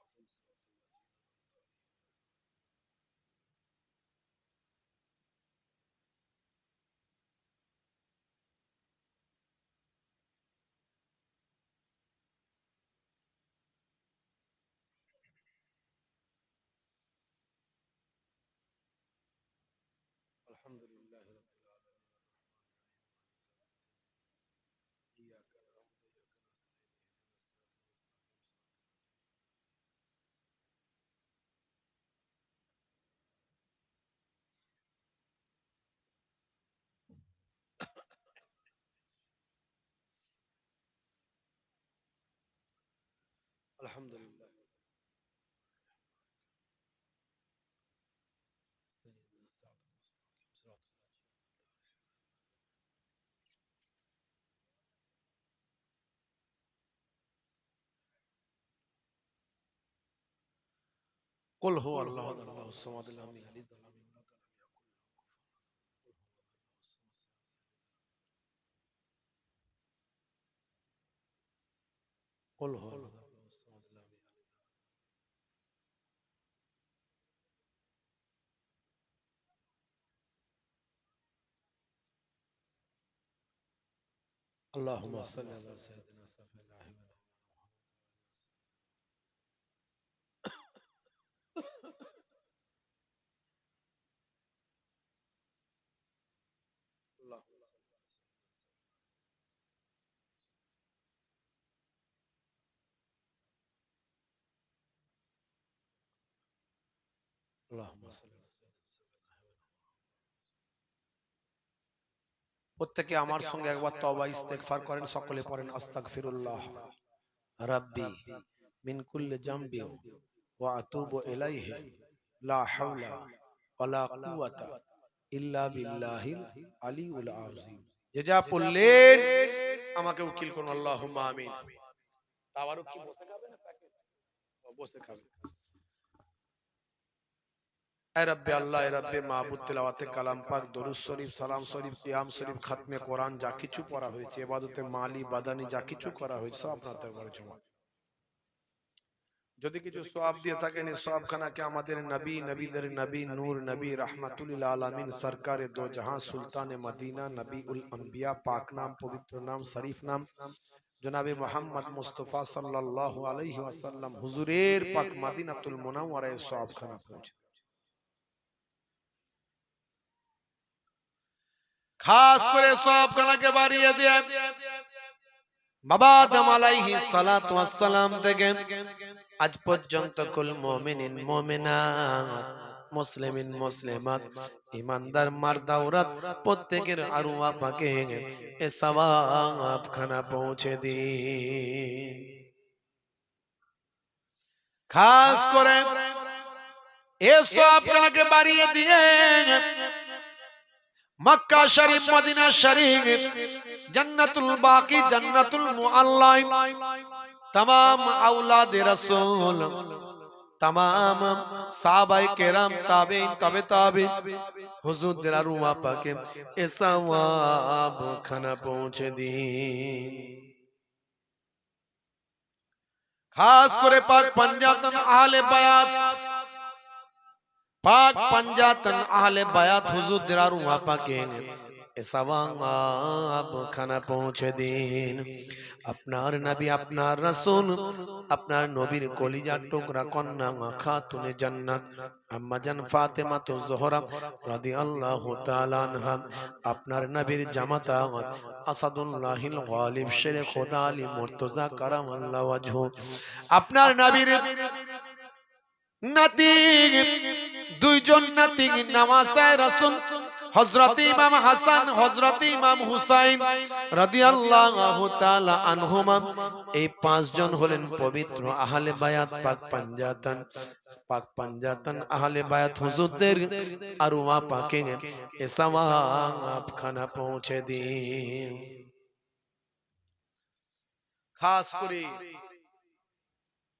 Speaker 1: আলহামদুলিল্লাহ রাব্বিল আলামিন, ইয়াকা না'বুদু ওয়া ইয়াকা নাস্তাঈন। আলহামদুলিল্লাহ। কুল হুয়াল্লাহু আহাদ, আল্লাহুস সামাদ, লাম ইয়ালিদ ওয়া লাম ইউলাদ ওয়া লাম ইয়াকুল লাহু কুল হুয়াল্লাহু আহাদ, আল্লাহুস সামাদ, লাম ইয়ালিদ। আল্লাহুম্মা সাল্লি আলা সাইয়্যিদিনা সাফিয়্যিল আহমিন। আল্লাহুম্মা প্রত্যেকে আমার সঙ্গে একবার তওবা ইস্তেগফার করেন, সকলে পড়েন আস্তাগফিরুল্লাহ রাব্বি মিন কুল্লি জামবি ওয়া আতুবু ইলাইহি লা হাওলা ওয়ালা কুওয়াতা ইল্লা বিল্লাহিল আলিউল আযীম। যে যা পড়লেন আমাকে উকিল করুন, আল্লাহুম্মা আমিন। তাওয়ারও কি বসে খাবে না প্যাকেট? বসে খাবে। এ রব্বে আল্লাহ, এ রব্বে মাহবুব, তেলাওয়াতে কালাম পাক, দরুদ শরীফ, সালাম শরীফ, কিয়াম শরীফ, খাতমে কোরআন যা কিছু পড়া হয়েছে, ইবাদতে মালি বাদানি যা কিছু করা হয়েছে সব আপনার দরবারে জমা। যদি কিছু সওয়াব দিয়ে থাকেন এই সওয়াবখানাকে আমাদের নবী, নবীদের নবী, নূর নবী, রাহমাতুল লিল আলামিন, সরকারে দো জাহান, সুলতানে মদিনা, নবীউল আম্বিয়া, পাক নাম, পবিত্র নাম, শরীফ নাম জনাবে মুহাম্মদ মুস্তাফা সাল্লাল্লাহু আলাইহি ওয়াসাল্লাম হুজুরের পাক মদিনাতুল মুনাওয়ারায় সওয়াবখানা পৌঁছে। খাস করে সওয়াবখানাকে বাড়িয়ে দেন বাবা আদম আলাইহিস সালাতু ওয়াস সালাম থেকে আজ পর্যন্ত কুল মুমিনিন মুমিনাত, মুসলিমিন মুসলিমাত, ইমানদার মারদ আওরাত প্রত্যেকের আরওয়াহ পাকে এ সওয়াবখানা পৌঁছে দিন। খাস করে এ সওয়াবখানাকে বাড়িয়ে দিয়ে মক্কা শরীফ, মদিনা শরীফ, জান্নাতুল বাকি, জান্নাতুল মুআল্লা, तमाम औलाद रसूल, तमाम साहबाए केराम, ताबीन, तबे ताबीन, हुजूर दिल रुआ पाके ए सवाब खाना पहुंचे दीन। खास करे पाक पंजातन आहले बयात, पाक पंजातन आहले बयात हुजूर दिल रुआ पाके सवाब खाना पहुंचे दिन। আপনার নবী, আপনার রাসূল, আপনার নবীর কলিজার টুকরা কন্যা খাতুনে জান্নাত আম্মা জান ফাতেমা তো জোহরা রাদিয়াল্লাহু তাআলা আনহা, আপনার নবীর জামাতা আসাদুল্লাহিল গালিব শেরে খোদা আলী মুর্তজা কারামাল্লাহু ওয়াজহু, আপনার নবীর নাতি, দুইজন নাতি নামাসায়ে রাসূল হযরত ইমাম হাসান, হযরত ইমাম হুসাইন রাদিয়াল্লাহু তাআলা আনহুমা, এই পাঁচজন হলেন পবিত্র আহলে বায়াত, পাক পাঞ্জাতন, পাক পাঞ্জাতন আহলে বায়াত হুজুরদের আরওয়াহ পাকে এ সওয়াব খানা পৌঁছে দিন। খাস করে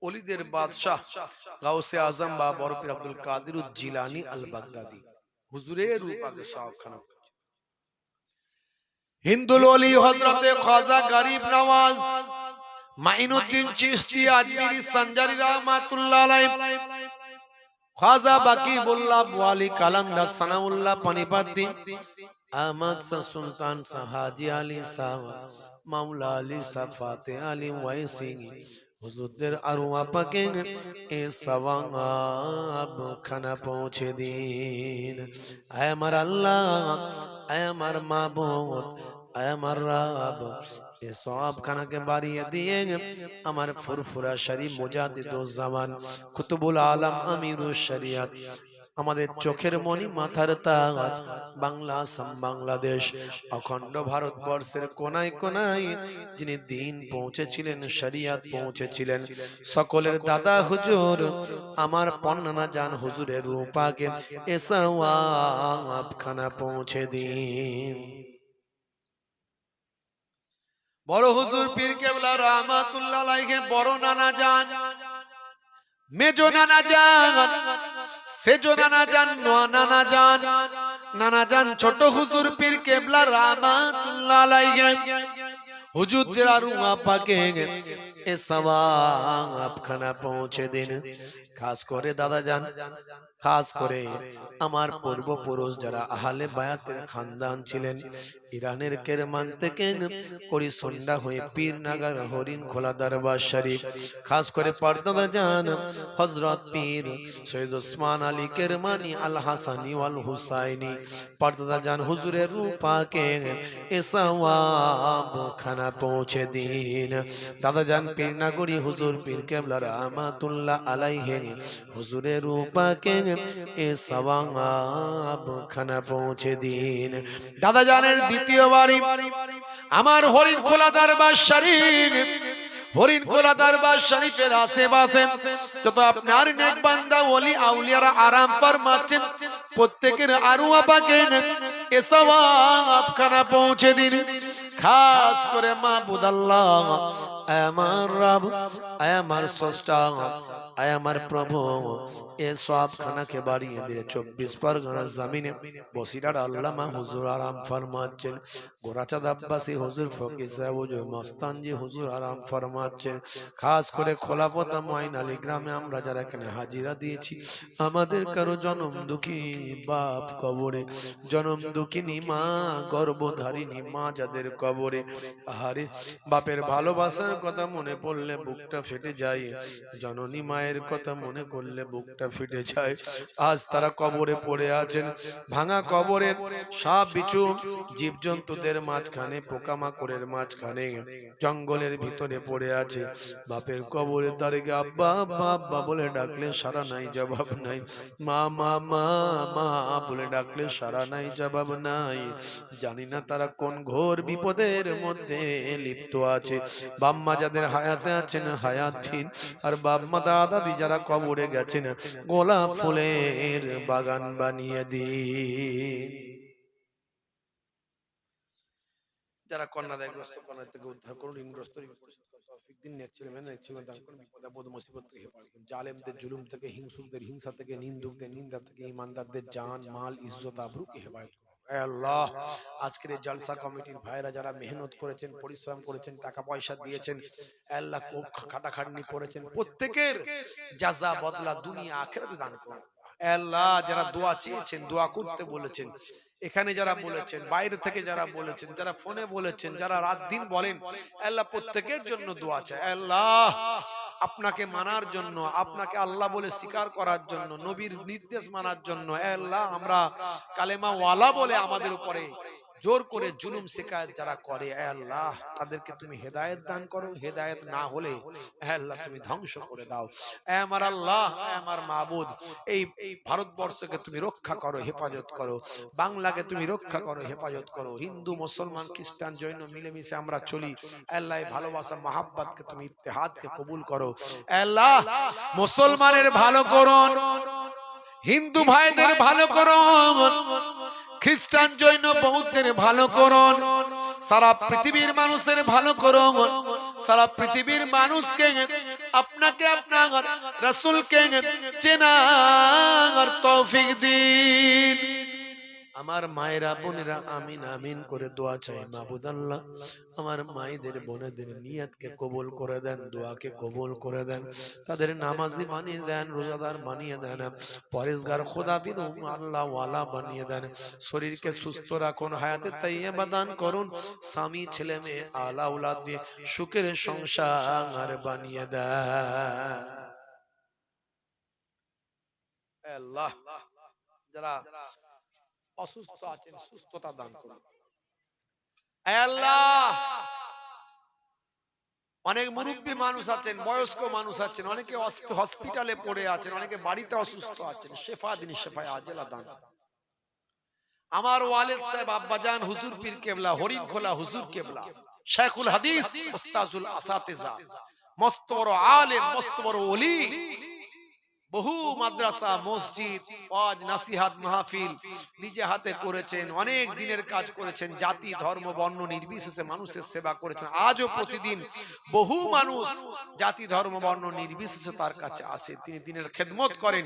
Speaker 1: ওলিদের বাদশাহ গাউসে আজম বা বরফির আব্দুল কাদির জিলানী আল বাগদাদি হুজুরের রূপাকে সওয়াবখানা। হিন্দুল ওলি হযরতে খাজা গরিব নওয়াজ মাইনুদ্দিন চিশতি আজমিরি সঞ্জারি রাহমাতুল্লাহ আলাইহি, খাজা বাকিবুল্লাহ ওয়ালি কালান্দার সানাউল্লাহ পানিপতি, আহমদ শাহ সুলতান শাহ হাজী আলী শাহ, মাওলা আলী শাহ ফাতে আলী ওয়াইসি, হুজুরদের আরওয়াহ পাকে এ সওয়াব খানা পৌঁছে দিন। আয় আমার আল্লাহ, আয় আমার মাবুদ, আয় আমার রব, এ সওয়াব খানাকে বাড়িয়ে দিয়ে আমার ফুরফুরা শরীফ মুজাদ্দিদুজ জামান কুতুবুল আলম আমিরুশ শরিয়ত, আমাদের চোখের মনি, মাথার তাজ, বাংলা আসাম বাংলাদেশ অখণ্ড ভারতবর্ষের কোনায় কোনায় যিনি দিন পৌঁছেছিলেন, শরিয়ত পৌঁছেছিলেন, সকলের দাদা হুজুর আমার পন্না জান হুজুরের রূপাকে এ সওয়াব খানা পৌঁছে দিন। বড় হুজুর পীর কেবলা রাহমাতুল্লাহ আলাইহি বড় নানা জান, মেজো নানা জান, সেজো নানা জান, নোয়া নানা জান, নানা জান ছোট হুজুর পীর কেবলা রাহমাতুল্লাহ আলাইহি হুজুরদের আরওয়াহ পাকে এ সওয়াব খানা পৌঁছে দিন। খাস করে দাদা জান, খাস করে আমার পূর্বপুরুষ যারা আহলে বায়াতের খানদান ছিলেন, ইরানের কেরমান থেকে করিসন্ডা হয়ে পীরনগর হরিণ খোলা দরবার শরীফ, খাস করে পর্দাদা জান হযরত পীর সৈয়দ ওসমান আলী কেরমানি আল হাসানি ওয়াল হুসাইনি, পর্দাদা জান হুজুরের রূপাকে এ সওয়াব খানা পৌঁছে দিন। দাদা জান পীরনগরী হুজুর পীর কেবলা রাহমাতুল্লাহ আলাইহি হুজুরের রূপাকে এ সওয়াব খানা পৌঁছে দিন। দাদা জানের দ্বিতীয় বাড়ি আমার হরিণ খোলা দরবার শরীফ। হরিণ খোলা দরবার শরীফের আশেপাশে যত আপনার নেক বান্দা ওলি আউলিয়ারা আরাম ফরমাচ্ছেন, প্রত্যেকের আরওয়া পাকে এ সওয়াব খানা পৌঁছে দিন। খাস করে মাবুদ আল্লাহ, আমার রব, আমার স্রষ্টা, আমার প্রভু, এ সওয়াব খানাকে বাড়িয়ে দিয়ে 24 পরগনা জমিনে বসিরার আল্লামা হুজুর আরাম ফরমাচ্ছেন, গোরাচাঁদ আব্বাসী হুজুর ফকির সাহেব হুজুর মস্তানজি হুজুর আরাম ফরমাচ্ছেন। খাস করে খোলাপতা ময়নালী গ্রামে আমরা যারা এখানে হাজিরা দিয়েছি, আমাদের কারো জনম দুঃখী বাপ কবরে, জনম দুঃখিনী মা, গর্ভধারিণী মা যাদের কবরে, আহারে বাপের ভালোবাসার কথা মনে পড়লে বুকটা ফেটে যায়, জননী মায়ের কথা মনে করলে বুকটা ফেটে যায়। আজ তারা কবরে পড়ে আছেন, ভাঙা কবরে, সাপ বিছু জীবজন্তুদের মাঝখানে, পোকামাকড়ের মাঝখানে, জঙ্গলের ভিতরে পড়ে আছে। বাপের কবরে তারিখে আব্বা আব্বা আব্বা বলে ডাকলে সারা নাই, জবাব নাই। মা মা মা মা বলে ডাকলে সারা নাই, জবাব নাই। জানি না তারা কোন ঘোর বিপদের মধ্যে লিপ্ত আছে। বাম্মা যাদের হায়াতে আছেন হায়াত দিন, আর বাম্মা দাদাদি যারা কবরে গেছেন গোলাপ ফুলের বাগান বানিয়ে দিন। যারা কন্যাদায়গ্রস্ত কন্যা থেকে উদ্ধার করুন, ঋণগ্রস্ত দিন, নেক ছেলে মেয়ে নেক ছেলে দান করুন, বিপদ আপদ মুসিবত থেকে হেফাজত করুন, জালেমদের জুলুম থেকে, হিংসুকদের হিংসা থেকে, নিন্দুকদের নিন্দা থেকে, ঈমানদারদের জান মাল ইজ্জত আবরুকে হেফাজত করুন। হে আল্লাহ, আজকের এই জলসা কমিটির ভাইরা যারা মেহনত করেছেন, পরিশ্রম করেছেন, টাকা পয়সা দিয়েছেন, আল্লাহ খুব খাটাখাটনি করেছেন, প্রত্যেকের জাযা বদলা দুনিয়া আখিরাতে দান করুন। আল্লাহ, যারা দোয়া চেয়েছেন, দোয়া করতে বলেছেন, এখানে যারা বলেছেন, বাইরে থেকে যারা বলেছেন, যারা ফোনে বলেছেন, যারা রাত দিন বলেন, আল্লাহ প্রত্যেকের জন্য দোয়া চাই। আল্লাহ, আপনাকে মানার জন্য, আপনাকে আল্লাহ বলে স্বীকার করার জন্য, নবীর নির্দেশ মানার জন্য, আল্লাহ আমরা কালেমা ওয়ালা বলে আমাদের উপরে জোর করে জুলুম শিকায়ত যারা করে, আল্লাহ তাদেরকে তুমি হেদায়েত দান করো, হেদায়েত না হলে আল্লাহ তুমি ধ্বংস করে দাও। আমার আল্লাহ, আমার মাবুদ, এই ভারতবর্ষকে তুমি রক্ষা করো, হেফাজত করো, বাংলাকে তুমি রক্ষা করো, হেফাজত করো। হিন্দু মুসলমান খ্রিস্টান জৈন মিলেমিশে আমরা চলি, আল্লাহ ভালোবাসা মহাব্বতকে তুমি ইত্তেহাদকে কবুল করো। আল্লাহ মুসলমানের ভালো করুন, হিন্দু ভাইদের ভালো করুন, খ্রিস্টান জৈন বৌদ্ধের ভালো করুন, সারা পৃথিবীর মানুষের ভালো করুন, সারা পৃথিবীর মানুষকে আপনাকে, আপনার রাসূলকে চেনার তৌফিক দিন। আমার মায়েরা বোনেরা আমিন আমিন করে দোয়া চাই। মাবুদ আল্লাহ, আমার মায়েদের বোনেদের নিয়তকে কবুল করে দেন, দোয়াকে কবুল করে দেন, তাদের নামাজি বানিয়ে দেন, রোজাদার বানিয়ে দেন, পরেজগার খোদাবিদ আল্লাহ ওয়ালা বানিয়ে দেন, শরীরকে সুস্থ রাখুন, হায়াতে তাইয়্যিবা দান করুন, স্বামী ছেলে মেয়ে আলা আওলাদ দিয়ে সুখের সংসার বানিয়ে দেন। আল্লাহ, যারা অসুস্থ আছেন সুস্থতা দান করুন। আল্লাহ, অনেক মুরব্বী মানুষ আছেন, বয়স্ক মানুষ আছেন, অনেকে হসপিটালে পড়ে আছেন, অনেকে বাড়িতে অসুস্থ আছেন, শেফা দিন, শেফায়ে আজেলা দান। আমার ওয়ালিদ সাহেব আব্বাজান হুজুর পীর কেবলা হরিণ খোলা হুজুর কেবলা শাইখুল হাদিস উস্তাজুল আসাতিজা, মস্ত বড় আলেম, মস্ত বড় ওলি, বহু মাদ্রাসা মসজিদ ওয়াজ নসিহত মাহফিল নিজে হাতে করেছেন, অনেক দিনের কাজ করেছেন, জাতি ধর্ম বর্ণ নির্বিশেষে মানুষের সেবা করেছেন। আজও প্রতিদিন বহু মানুষ জাতি ধর্ম বর্ণ নির্বিশেষে তার কাছে আসে, তিনি দিনের খেদমত করেন,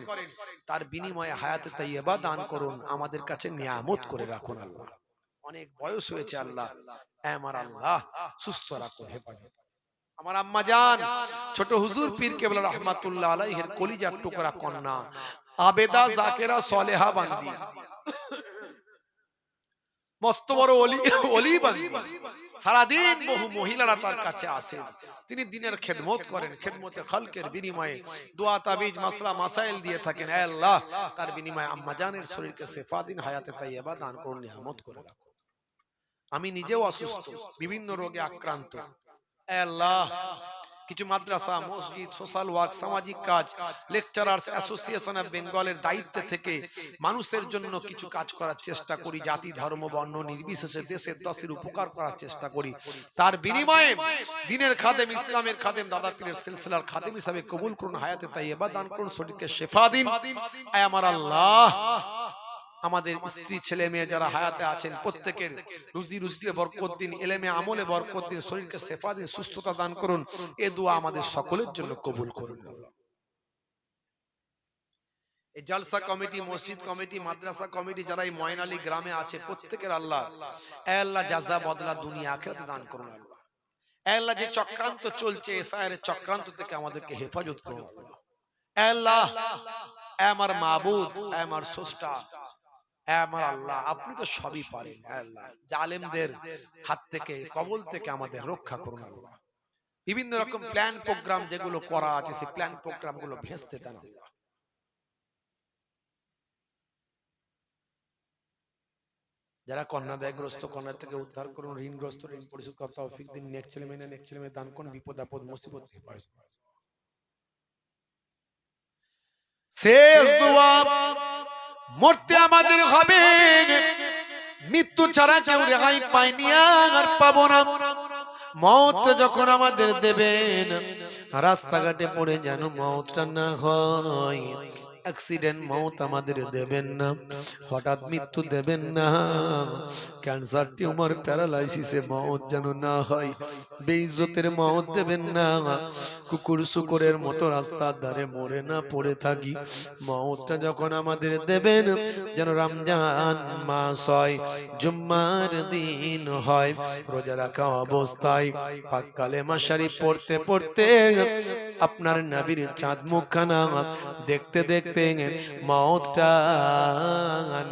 Speaker 1: তার বিনিময়ে হায়াতে তাইয়্যিবা দান করুন, আমাদের কাছে নিয়ামত করে রাখুন। আল্লাহ, অনেক বয়স হয়েছে, আল্লাহ আমার আল্লাহ সুস্থ রাখুন, হেফাজত। আমার আম্মা জান ছোট হুজুর পীর কেবলা রাহমাতুল্লাহ আলাইহির কলিজার টুকরা কন্যা আবেদা জাকেরা সালেহা বান্দি, মস্ত বড় ওলি বান্দি, সারাদিন বহু মহিলারা তার কাছে আসেন, তিনি দিনের খেদমত করেন, খেদমতে খালকের বিনিময়ে দোয়া তাবিজ মাসলা মাসাইল দিয়ে থাকেন। হে আল্লাহ, তার বিনিময়ে আম্মা জানের শরীরকে শিফা দিন, হায়াতে তাইয়্যিবা দান করুন, নিয়ামত করে রাখুন। আমি নিজেও অসুস্থ, বিভিন্ন রোগে আক্রান্ত। হে আল্লাহ, কিছু মাদ্রাসা, মসজিদ, সোশ্যাল ওয়ার্ক, সামাজিক কাজ, লেকচারার্স অ্যাসোসিয়েশন অফ বেঙ্গলের দায়িত্বে থেকে মানুষের জন্য কিছু কাজ করার চেষ্টা করি, জাতি ধর্ম বর্ণ নির্বিশেষে দেশের দশের উপকার করার চেষ্টা করি। তার বিনিময়ে দ্বীনের খাদেম, ইসলামের খাদেম, দাদা পীরের সিলসিলার খাদেম হিসাবে কবুল করুন, হায়াতে তাইয়্যিবা দান করুন, শরীরকে শেফা দিন। আয় আমার আল্লাহ, আমাদের স্ত্রী ছেলে মেয়ে যারা হায়াতে আছেন প্রত্যেকের রুজি রুজিতে বরকত দিন, ইলমে আমলে বরকত দিন, শরীরকে শেফা দিন, সুস্থতা দান করুন। এই দোয়া আমাদের সকলের জন্য কবুল করুন। এই জলসা কমিটি, মসজিদ কমিটি, মাদ্রাসা কমিটি যারা এই ময়নালী গ্রামে আছে প্রত্যেকের আল্লাহ, এ আল্লাহ জাযা বদলা দুনিয়া আখিরাতে দান করুন আল্লাহ। এ আল্লাহ যে চক্রান্ত চলছে এসআইয়ের চক্রান্ত থেকে আমাদেরকে হেফাজত করুন আল্লাহ। এ আল্লাহ, এ আমার মাবুদ, এ আমার স্রষ্টা, আমার আল্লাহ, আপনি তো সবই পারেন। আল্লাহ, জালেমদের হাত থেকে, কবল থেকে আমাদের রক্ষা করুন আল্লাহ। বিভিন্ন রকম প্ল্যান প্রোগ্রাম যেগুলো করা আছে সেই প্ল্যান প্রোগ্রাম গুলো ভেস্তে দেন আল্লাহ। যারা কন্যাদায়গ্রস্ত, কন্যা থেকে উদ্ধার করুন, ঋণগ্রস্ত ঋণ পরিশোধ করতে তৌফিক দিন, নেক ছেলে মেয়ে দান করুন, বিপদ আপদ মুসিবত থেকে বাঁচান। শেষ দোয়া, মরতে আমাদের হবে, মৃত্যু ছাড়া কেউ রেহাই পায়নি আর পাবো না। মওত যখন আমাদের দেবেন, রাস্তাঘাটে পড়ে যেন মওতটা না হয়। অ্যাক্সিডেন্ট মওত আমাদের দেবেন না, হঠাৎ মৃত্যু দেবেন না, ক্যান্সার টিউমার প্যারালাইসিসে মওত যেন না হয়, বেইজ্জতের মওত দেবেন না, কুকুর শুকুরের মতো রাস্তার ধারে মরে না পড়ে থাকি। মওতটা যখন আমাদের দেবেন যেন রমজান মাস হয়, জুম্মার দিন হয়, রোজা রাখা অবস্থায় পাক কালেমা শরীফ পড়তে পড়তে আপনার নবীর চাঁদ মুখখানা দেখতে দেখতে মওতটা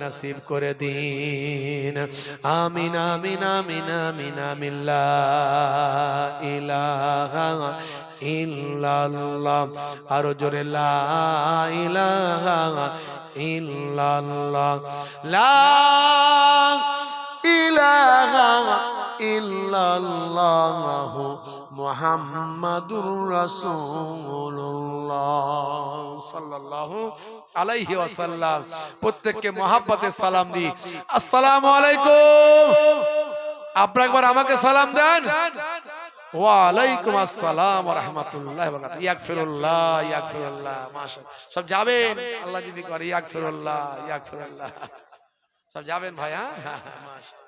Speaker 1: নসিব করে দিন। আমিন আমিন আমিন আমিন আমিন, লা ইলাহা ইল্লাল্লাহ, আরো জোরে লা ইলাহা ইল্লাল্লাহ, লা ইলাহা ইল্লাল্লাহ মুহাম্মাদুর রাসূলুল্লাহ সাল্লাল্লাহু আলাইহি ওয়াসাল্লাম। প্রত্যেককে মহব্বতে সালাম দি, আসসালামু আলাইকুম। আপনারা একবার আমাকে সালাম দেন। ওয়া আলাইকুম আসসালাম ওয়া রাহমাতুল্লাহি ওয়া বারাকাতুহু। ইয়াগফিরুল্লাহ ইয়াগফিরুল্লাহ। মাশাআল্লাহ, সব যাবেন, আল্লাহ যদি করে। ইয়াগফিরুল্লাহ ইয়াগফিরুল্লাহ, সব যাবেন ভাই। হ্যাঁ, মাশাআল্লাহ।